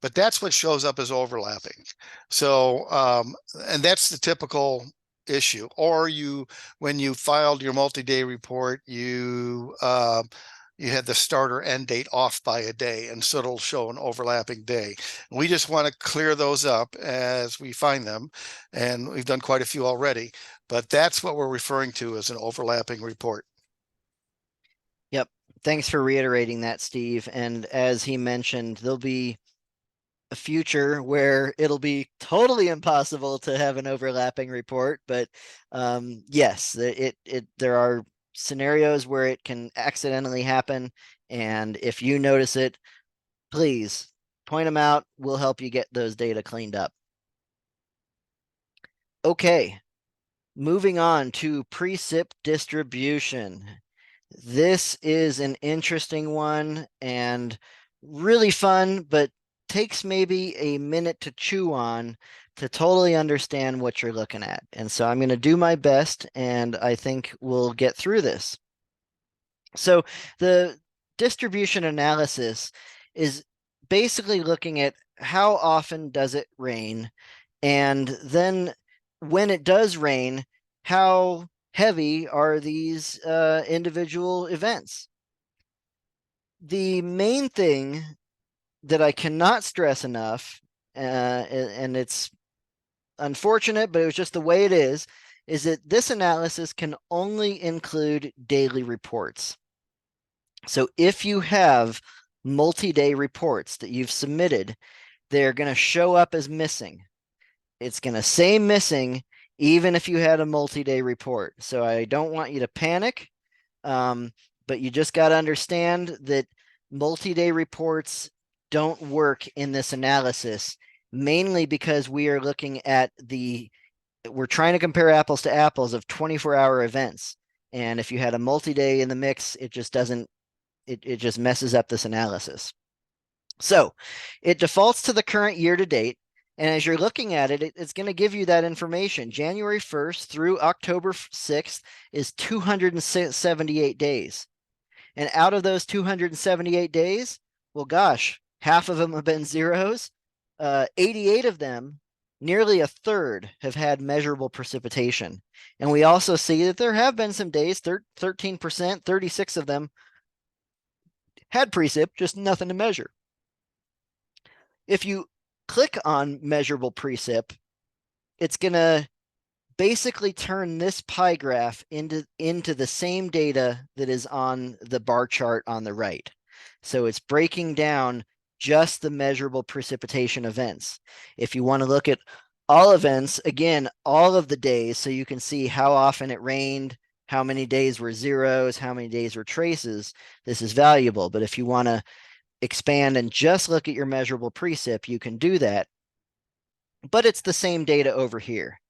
But that's what shows up as overlapping. So, and that's the typical issue. Or when you filed your multi-day report, you had the start or end date off by a day, and so it'll show an overlapping day. We just want to clear those up as we find them, and we've done quite a few already, but that's what we're referring to as an overlapping report. Yep. Thanks for reiterating that, Steve. And as he mentioned, there'll be a future where it'll be totally impossible to have an overlapping report, but yes, there are scenarios where it can accidentally happen, and if you notice it, please point them out. We'll help you get those data cleaned up. Okay, moving on to precip distribution. This is an interesting one and really fun, but takes maybe a minute to chew on to totally understand what you're looking at. And so I'm going to do my best, and I think we'll get through this. So the distribution analysis is basically looking at how often does it rain, and then when it does rain, how heavy are these individual events? The main thing that I cannot stress enough, and it's unfortunate, but it was just the way it is that this analysis can only include daily reports. So if you have multi-day reports that you've submitted, they're going to show up as missing. It's going to say missing even if you had a multi-day report. So I don't want you to panic, but you just got to understand that multi-day reports don't work in this analysis, mainly because we are looking at we're trying to compare apples to apples of 24-hour events. And if you had a multi-day in the mix, it just doesn't, it just messes up this analysis. So it defaults to the current year to date. And as you're looking at it, it's going to give you that information. January 1st through October 6th is 278 days. And out of those 278 days, well, gosh, half of them have been zeros. 88 of them, nearly a third, have had measurable precipitation. And we also see that there have been some days, 13%, 36 of them had precip, just nothing to measure. If you click on measurable precip, it's going to basically turn this pie graph into the same data that is on the bar chart on the right. So it's breaking down just the measurable precipitation events. If you want to look at all events, again, all of the days, so you can see how often it rained, how many days were zeros, how many days were traces, this is valuable. But if you want to expand and just look at your measurable precip, you can do that. But it's the same data over here.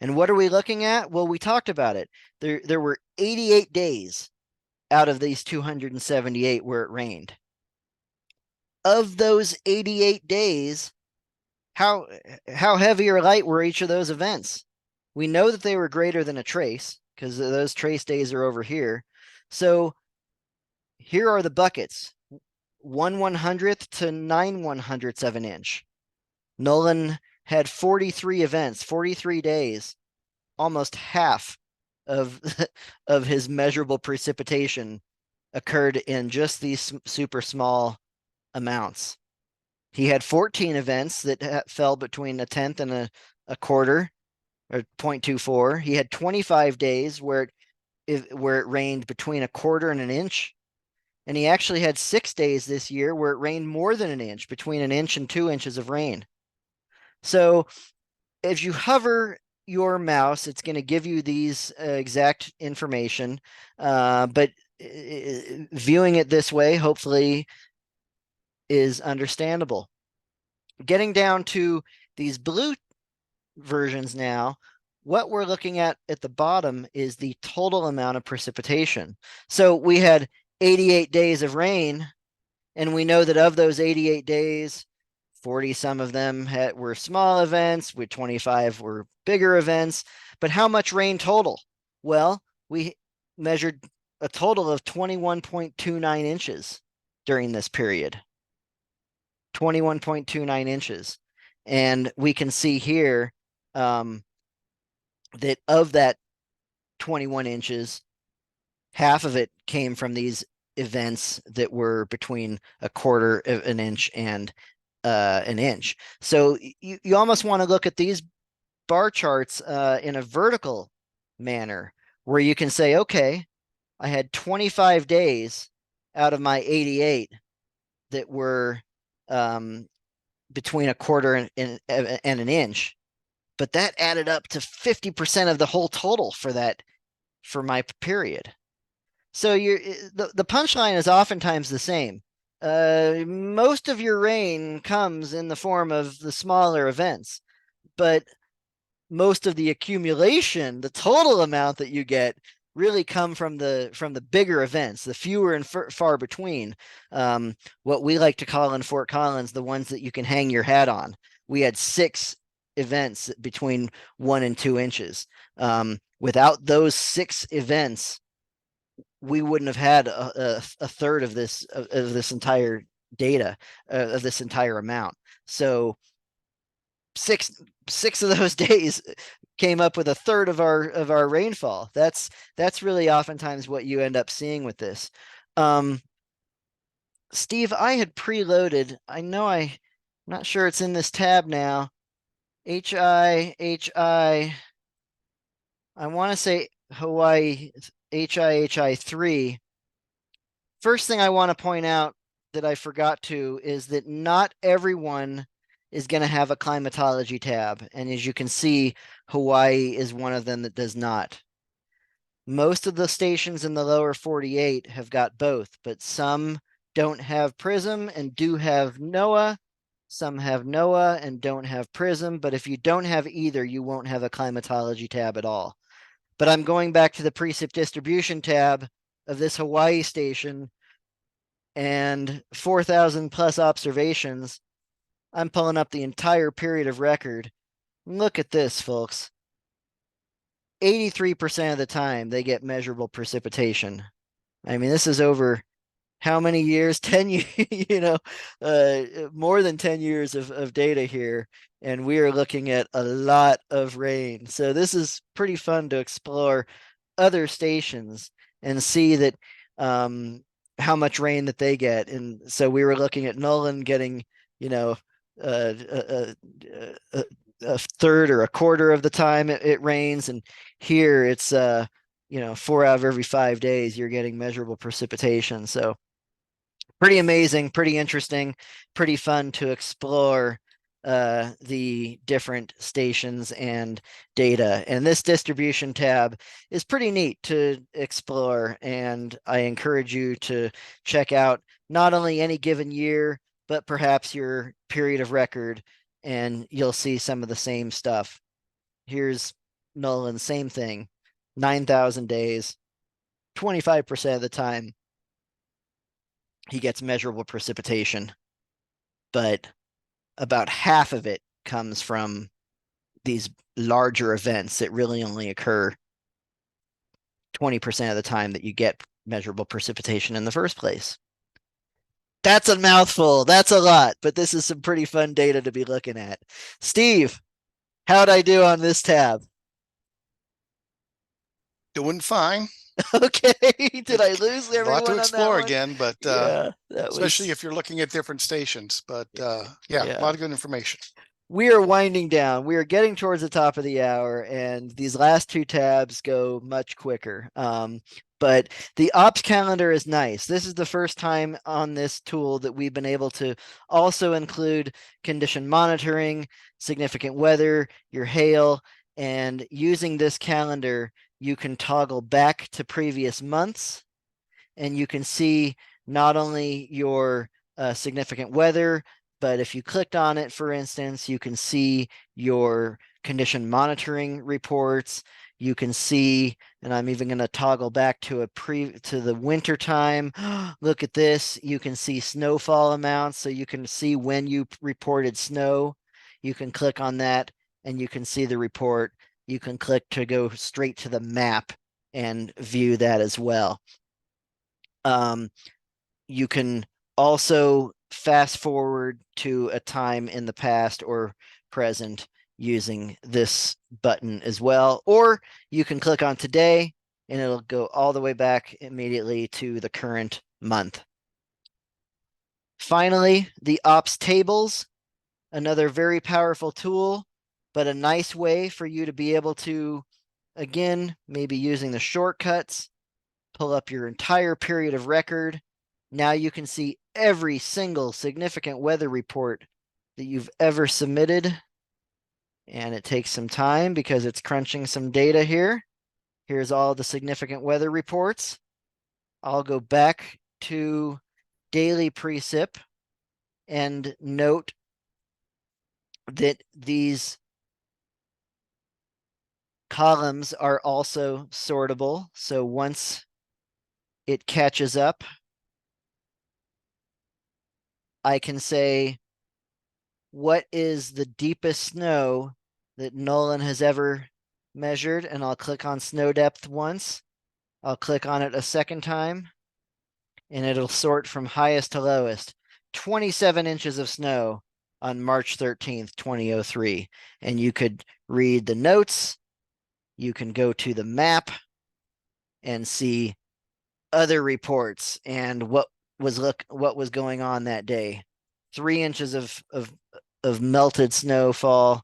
And what are we looking at? Well, we talked about it. There were 88 days out of these 278 where it rained. Of those 88 days, how heavy or light were each of those events? We know that they were greater than a trace because those trace days are over here. So here are the buckets. 1/100th to 9/100ths of an inch. Nolan had 43 events, 43 days, almost half of of his measurable precipitation occurred in just these super small amounts. He had 14 events that fell between a tenth and a quarter, or 0.24. He had 25 days where it rained between a quarter and an inch. And he actually had 6 days this year where it rained more than an inch, between an inch and 2 inches of rain. So as you hover your mouse, it's going to give you these exact information. But viewing it this way, hopefully, is understandable. Getting down to these blue versions now, what we're looking at the bottom is the total amount of precipitation. So we had 88 days of rain, and we know that of those 88 days, 40 some of them were small events, with 25 were bigger events. But how much rain total? Well, we measured a total of 21.29 inches during this period. 21.29 inches. And we can see here that of that 21 inches, half of it came from these events that were between a quarter of an inch and an inch. So you almost want to look at these bar charts in a vertical manner, where you can say, okay, I had 25 days out of my 88 that were between a quarter and an inch, but that added up to 50% of the whole total for my period. So the punchline is oftentimes the same. Most of your rain comes in the form of the smaller events, but most of the accumulation, the total amount that you get, really come from the bigger events, the fewer and far between. What we like to call in Fort Collins the ones that you can hang your hat on. We had 6 events between 1 and 2 inches. Without those 6 events, we wouldn't have had a third of this entire data, of this entire amount. So six six of those days came up with a third of our rainfall. That's really oftentimes what you end up seeing with this. Steve, I had preloaded. I'm not sure it's in this tab now. HI. I want to say Hawaii HI 3. First thing I want to point out that I forgot to is that not everyone is going to have a climatology tab. And as you can see, Hawaii is one of them that does not. Most of the stations in the lower 48 have got both, but some don't have Prism and do have NOAA. Some have NOAA and don't have Prism, but if you don't have either, you won't have a climatology tab at all. But I'm going back to the precip distribution tab of this Hawaii station and 4,000 plus observations. I'm pulling up the entire period of record. Look at this, folks. 83% of the time they get measurable precipitation. I mean, this is over how many years? 10 years, more than 10 years of data here. And we are looking at a lot of rain. So this is pretty fun to explore other stations and see that how much rain that they get. And so we were looking at Nolan getting, a third or a quarter of the time it rains, and here it's 4 out of every 5 days you're getting measurable precipitation. So pretty amazing, pretty interesting, pretty fun to explore the different stations and data. And this distribution tab is pretty neat to explore. And I encourage you to check out not only any given year, but perhaps your period of record, and you'll see some of the same stuff. Here's Nolan, same thing, 9,000 days, 25% of the time he gets measurable precipitation, but about half of it comes from these larger events that really only occur 20% of the time that you get measurable precipitation in the first place. That's a mouthful. That's a lot, but this is some pretty fun data to be looking at. Steve, how'd I do on this tab? Doing fine. Okay, did I lose A lot to everyone on that explore one? again, but Yeah, that especially was, if you're looking at different stations. But yeah, a yeah. lot of good information. We are winding down. We are getting towards the top of the hour, and these last 2 tabs go much quicker. But the ops calendar is nice. This is the first time on this tool that we've been able to also include condition monitoring, significant weather, your hail, and using this calendar, you can toggle back to previous months, and you can see not only your significant weather, but if you clicked on it, for instance, you can see your condition monitoring reports. You can see, and I'm even going to toggle back to the winter time. Look at this. You can see snowfall amounts, so you can see when you reported snow. You can click on that and you can see the report. You can click to go straight to the map and view that as well. You can also fast forward to a time in the past or present using this button as well. Or you can click on today and it'll go all the way back immediately to the current month. Finally, the ops tables, another very powerful tool, but a nice way for you to be able to, again, maybe using the shortcuts, pull up your entire period of record. Now you can see every single significant weather report that you've ever submitted. And it takes some time because it's crunching some data here. Here's all the significant weather reports. I'll go back to daily precip and note that these columns are also sortable. So once it catches up, I can say, what is the deepest snow that Nolan has ever measured? And I'll click on snow depth once. I'll click on it a second time, and it'll sort from highest to lowest. 27 inches of snow on March 13th, 2003. And you could read the notes. You can go to the map and see other reports and what was going on that day. 3 inches of melted snowfall,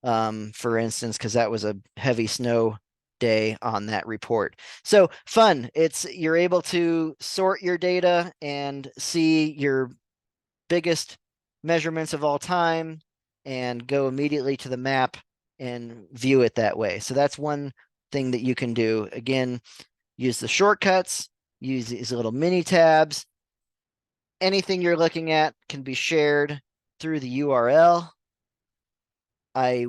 for instance, because that was a heavy snow day on that report. So fun. You're able to sort your data and see your biggest measurements of all time and go immediately to the map and view it that way. So that's one thing that you can do. Again, use the shortcuts, use these little mini tabs. Anything you're looking at can be shared through the URL. I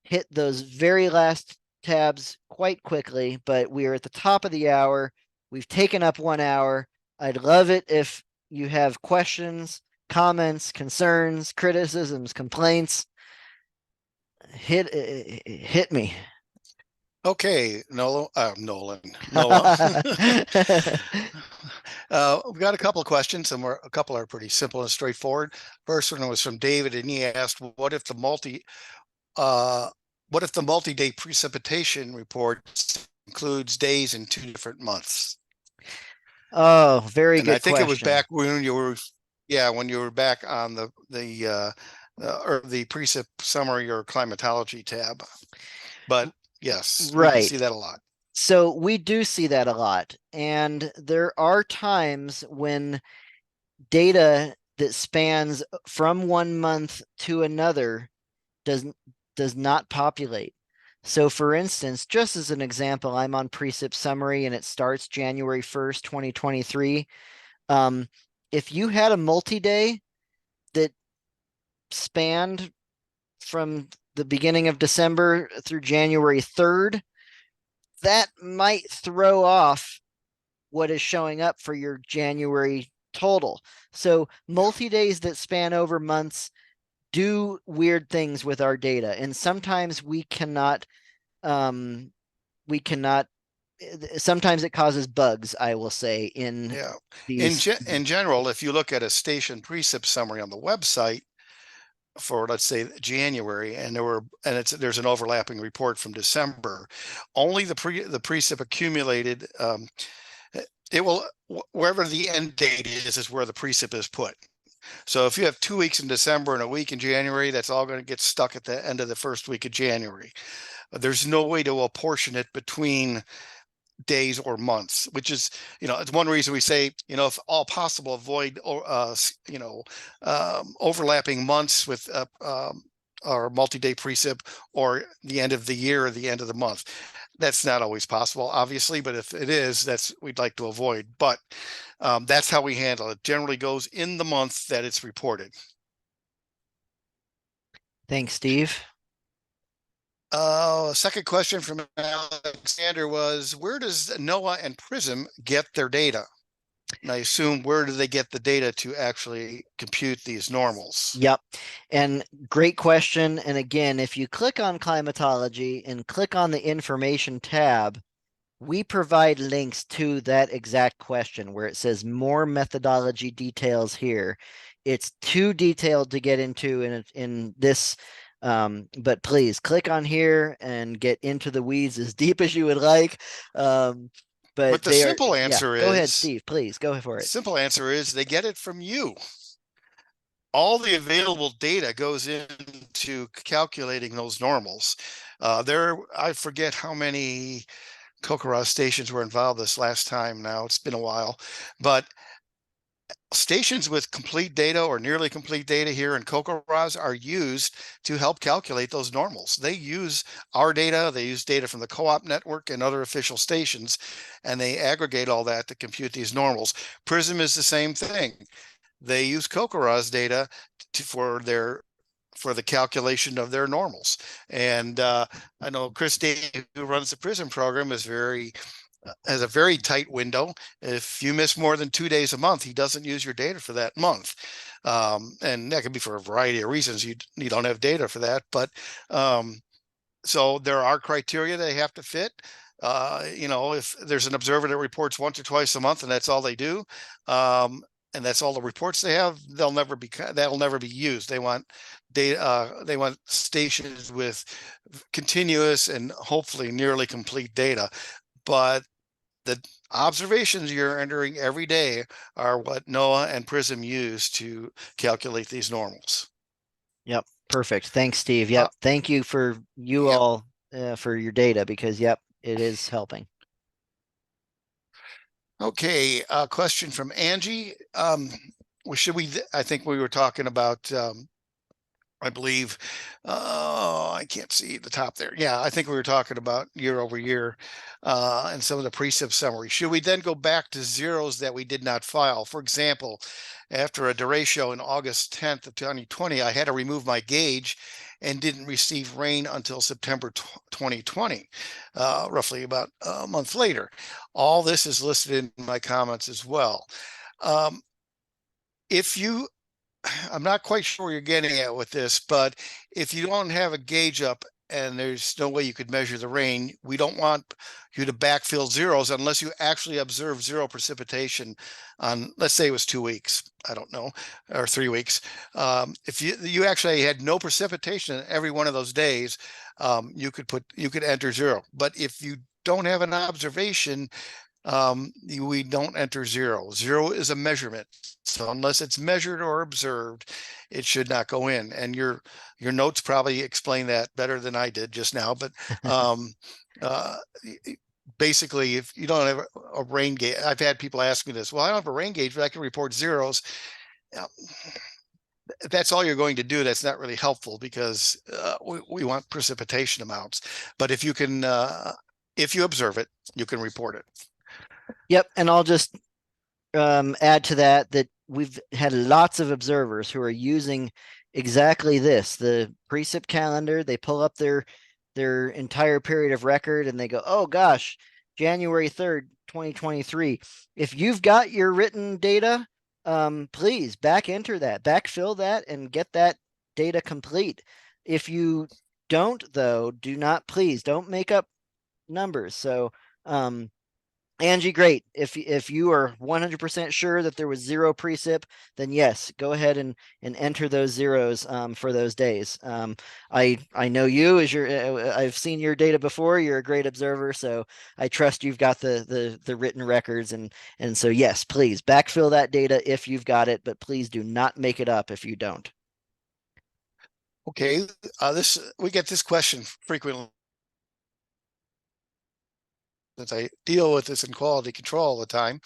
hit those very last tabs quite quickly, but we are at the top of the hour. We've taken up 1 hour. I'd love it if you have questions, comments, concerns, criticisms, complaints. Hit me. Okay, Noah. We've got a couple of questions, and a couple are pretty simple and straightforward. First one was from David, and he asked, what if the multi-day precipitation report includes days in 2 different months? Oh, very And I good think it was question. back when you were, yeah, when you were back on the precip summary or climatology tab. But yes, we can see Right. that a lot. So we do see that a lot. And there are times when data that spans from 1 month to another does not populate. So for instance, just as an example, I'm on precip summary and it starts January 1st, 2023. If you had a multi-day that spanned from the beginning of December through January 3rd, that might throw off what is showing up for your January total. So Yeah. multi-days that span over months do weird things with our data, and sometimes um, we cannot. Sometimes it causes bugs, I will say, in Yeah. these. In general, if you look at a station precip summary on the website for, let's say, January, and there's an overlapping report from December, only the precip accumulated, it will, wherever the end date is where the precip is put. So if you have 2 weeks in December and a week in January, that's all going to get stuck at the end of the first week of January. There's no way to apportion it between days or months, which is, it's one reason we say, if all possible, avoid, overlapping months with our multi-day precip or the end of the year or the end of the month. That's not always possible, obviously, but if it is, that's we'd like to avoid. But that's how we handle it. Generally goes in the month that it's reported. Thanks, Steve. Second question from Alexander was, where does NOAA and PRISM get their data? And I assume, where do they get the data to actually compute these normals? Yep. And great question. And again, if you click on climatology and click on the information tab, we provide links to that exact question where it says more methodology details here. It's too detailed to get into in this, but please click on here and get into the weeds as deep as you would like. But But the they are, simple yeah, answer go ahead, is, Steve, please go for it. they get it from you. All the available data goes into calculating those normals. I forget how many CoCoRaHS stations were involved this last time now. It's been a while, but stations with complete data or nearly complete data here in CoCoRaHS are used to help calculate those normals. They use our data, they use data from the co-op network and other official stations, and they aggregate all that to compute these normals. Prism is the same thing. They use CoCoRaHS data for the calculation of their normals. And I know Chris Day, who runs the Prism program, has a very tight window. If you miss more than 2 days a month, he doesn't use your data for that month. And that could be for a variety of reasons. You don't have data for that, but so there are criteria they have to fit. If there's an observer that reports once or twice a month and that's all they do, and that's all the reports they have, that'll never be used. They want data, they want stations with continuous and hopefully nearly complete data. But the observations you're entering every day are what NOAA and PRISM use to calculate these normals. Yep. Perfect. Thanks, Steve. Uh, Yep. Thank you for you yeah. all for your data because, yep, it is helping. Okay. Question from Angie. I think we were talking about I believe, I can't see the top there. Yeah, I think we were talking about year over year and some of the precip summary. Should we then go back to zeros that we did not file? For example, after a derecho in August 10th of 2020, I had to remove my gauge and didn't receive rain until September 2020, roughly about a month later. All this is listed in my comments as well. Um, if you I'm not quite sure where you're getting at with this, but if you don't have a gauge up and there's no way you could measure the rain, we don't want you to backfill zeros unless you actually observe zero precipitation on, let's say it was 2 weeks, I don't know, or 3 weeks. If you actually had no precipitation every one of those days, you could enter zero. But if you don't have an observation, we don't enter zero. Zero is a measurement. So unless it's measured or observed, it should not go in. And your notes probably explain that better than I did just now. But uh, basically, if you don't have a rain gauge, I've had people ask me this. Well, I don't have a rain gauge, but I can report zeros. If that's all you're going to do, that's not really helpful because we want precipitation amounts. But if you observe it, you can report it. Yep. And I'll just add to that we've had lots of observers who are using exactly this, the precip calendar. They pull up their entire period of record and they go, oh gosh, January 3rd, 2023. If you've got your written data, please back enter that, backfill that, and get that data complete. If you don't, though, please don't make up numbers. So Angie, great. If you are 100% sure that there was zero precip, then yes, go ahead and enter those zeros for those days. I know you as I've seen your data before. You're a great observer, so I trust you've got the written records and so yes, please backfill that data if you've got it, but please do not make it up if you don't. Okay, this we get this question frequently since I deal with this in quality control all the time.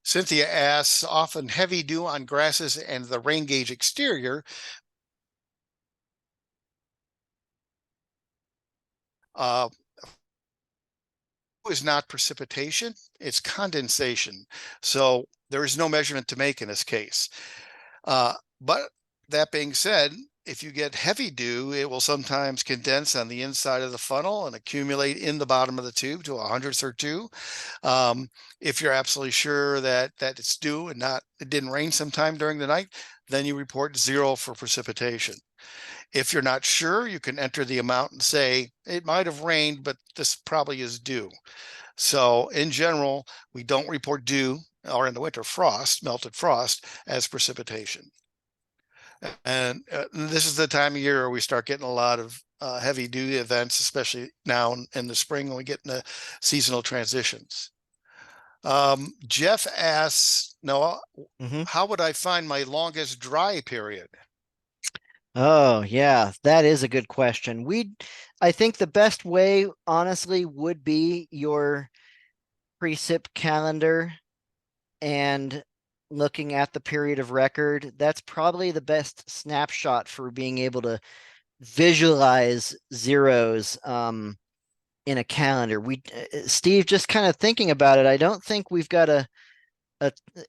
Cynthia asks, often heavy dew on grasses and the rain gauge exterior. Uh, is not precipitation, it's condensation. So there is no measurement to make in this case. But that being said, if you get heavy dew, it will sometimes condense on the inside of the funnel and accumulate in the bottom of the tube to a hundredth or two. If you're absolutely sure that it's dew and it didn't rain sometime during the night, then you report zero for precipitation. If you're not sure, you can enter the amount and say it might have rained, but this probably is dew. So in general, we don't report dew or in the winter melted frost as precipitation. And this is the time of year where we start getting a lot of heavy dew events, especially now in the spring when we get into seasonal transitions. Jeff asks, Noah, Mhm. how would I find my longest dry period? Oh, yeah, that is a good question. I think the best way, honestly, would be your precip calendar and looking at the period of record, that's probably the best snapshot for being able to visualize zeros in a calendar. Steve, just kind of thinking about it, I don't think we've got a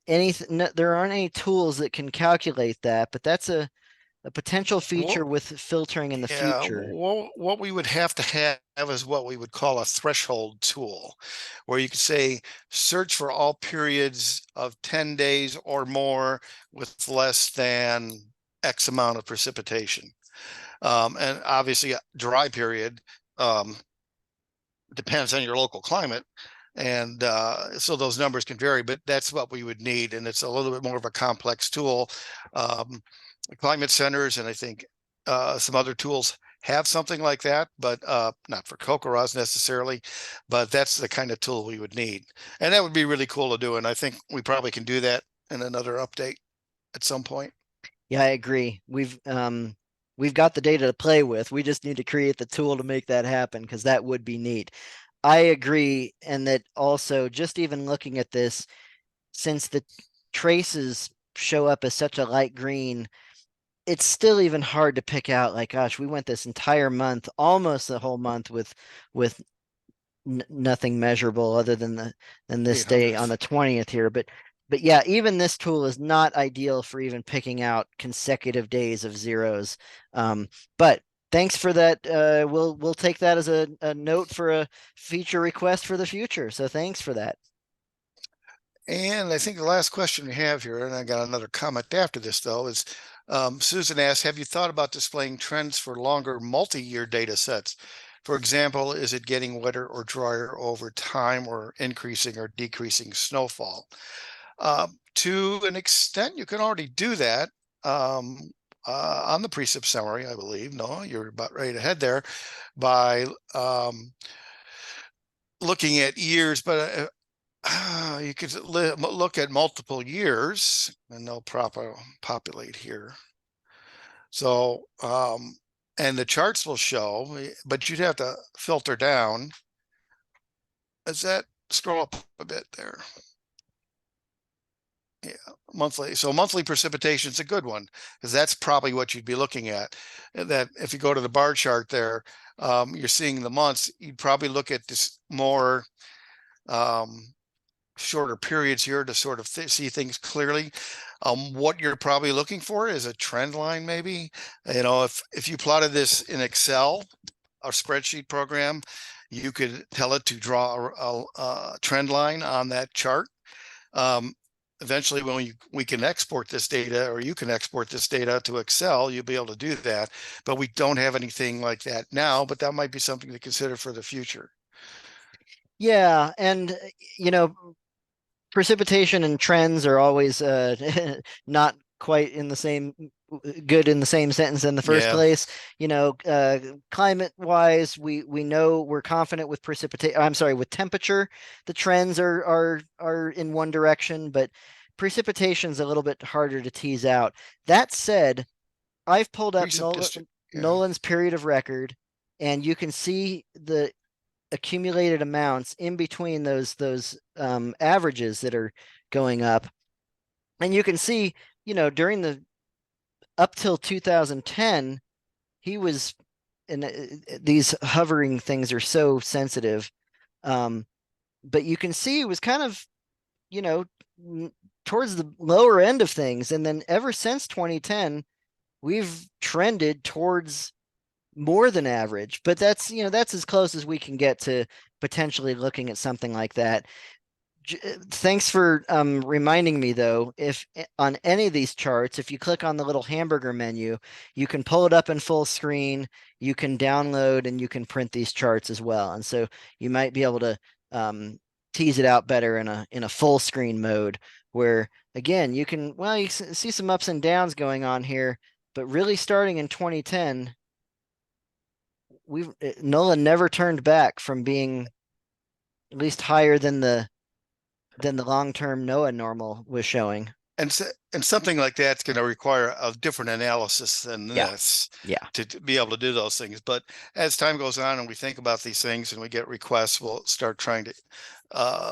anything. No, there aren't any tools that can calculate that, but that's a potential What, feature with filtering in the yeah, future. what we would have to have is what we would call a threshold tool, where you could say search for all periods of 10 days or more with less than X amount of precipitation. And obviously, a dry period um, depends on your local climate. And so those numbers can vary, but that's what we would need. And it's a little bit more of a complex tool. Um, Climate centers and I think some other tools have something like that, but not for CoCoRaHS necessarily. But that's the kind of tool we would need. And that would be really cool to do. And I think we probably can do that in another update at some point. Yeah, I agree. We've got the data to play with. We just need to create the tool to make that happen because that would be neat. I agree, and that also just even looking at this, since the traces show up as such a light green, it's still even hard to pick out like, gosh, we went this entire month, almost the whole month with nothing measurable other than this day on 800th. the 20th here. But yeah, even this tool is not ideal for even picking out consecutive days of zeros. But thanks for that. We'll take that as a note for a feature request for the future. So thanks for that. And I think the last question we have here, and I got another comment after this though, is Susan asks, have you thought about displaying trends for longer multi-year data sets? For example, is it getting wetter or drier over time or increasing or decreasing snowfall? To an extent, you can already do that um, on the precip summary, I believe. No, you're about right ahead there by looking at years, but you could look at multiple years and they'll populate here. So, and the charts will show, but you'd have to filter down. Is that scroll up a bit there? Yeah, monthly. So monthly precipitation is a good one because that's probably what you'd be looking at. That if you go to the bar chart there, you're seeing the months. You'd probably look at this more um, shorter periods here to sort of see things clearly. What you're probably looking for is a trend line, maybe. You know, if you plotted this in Excel, a spreadsheet program, you could tell it to draw a trend line on that chart. Um, Eventually, when we can export this data, or you can export this data to Excel, you'll be able to do that. But we don't have anything like that now, but that might be something to consider for the future. Yeah, and you know, precipitation and trends are always not quite in the same good in the same sentence in the first Yeah, place. Climate wise, we know we're confident with precipitation. I'm sorry, with temperature, the trends are in one direction, but precipitation is a little bit harder to tease out. That said, I've pulled up precip district. Yeah. Nolan's period of record, and you can see the accumulated amounts in between those averages that are going up. And you can see, during the up till 2010, he was, and these hovering things are so sensitive. Um, but you can see it was kind of, you know, towards the lower end of things. And then ever since 2010, we've trended towards more than average, but that's as close as we can get to potentially looking at something like that. Thanks for reminding me though, if on any of these charts, if you click on the little hamburger menu, you can pull it up in full screen, you can download and you can print these charts as well. And so you might be able to tease it out better in a full screen mode where again, you see some ups and downs going on here, but really starting in 2010, we've Nolan never turned back from being at least higher than the long-term NOAA normal was showing. and something like that's going to require a different analysis than Yeah. this Yeah. to be able to do those things. But as time goes on and we think about these things and we get requests, we'll start trying to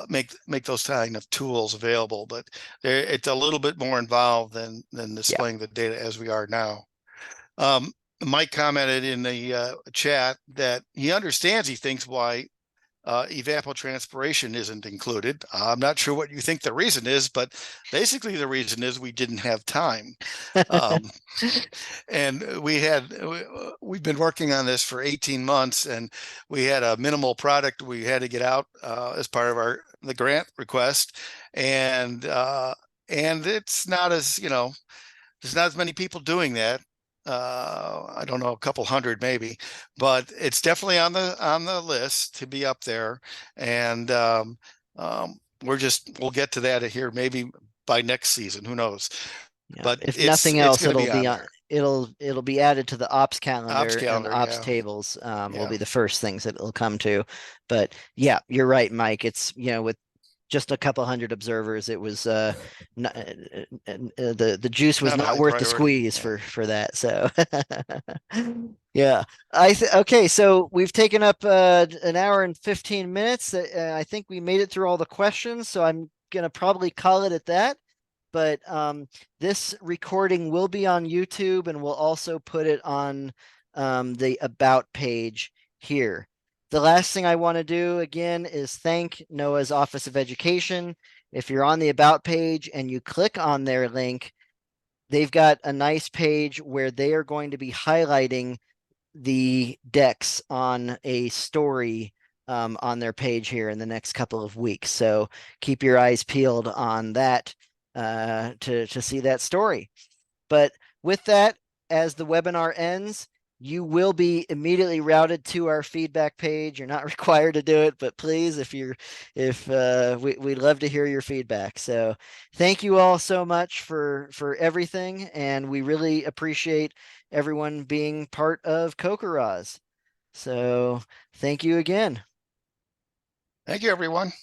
make those kind of tools available. But it's a little bit more involved than Yeah. displaying the data as we are now. Um, Mike commented in the chat that he understands, he thinks, why evapotranspiration isn't included. I'm not sure what you think the reason is, but basically the reason is we didn't have time. Um, and we've been working on this for 18 months, and we had a minimal product we had to get out as part of the grant request, and it's not as, there's not as many people doing that. I don't know, a couple hundred maybe, but it's definitely on the list to be up there. And we'll get to that here maybe by next season. Who knows? Yeah. But If it's nothing it's else, going to it'll be be on on, there. it'll be added to the ops Ops calendar, and the calendar, ops yeah, tables will yeah. be the first things that it'll come to. But yeah, you're right, Mike. It's, with just a couple hundred observers, it was not, the juice was Not a not high worth the priority. squeeze Yeah. for that. So yeah, okay. So we've taken up an hour and 15 minutes. I think we made it through all the questions. So I'm gonna probably call it at that. But this recording will be on YouTube, and we'll also put it on the About page here. The last thing I want to do again is thank NOAA's Office of Education. If you're on the About page and you click on their link, they've got a nice page where they are going to be highlighting the decks on a story on their page here in the next couple of weeks. So keep your eyes peeled on that to see that story. But with that, as the webinar ends, you will be immediately routed to our feedback page. You're not required to do it, but please, if we'd love to hear your feedback. So thank you all so much for everything, and we really appreciate everyone being part of CoCoRaHS. So thank you again. Thank you, everyone.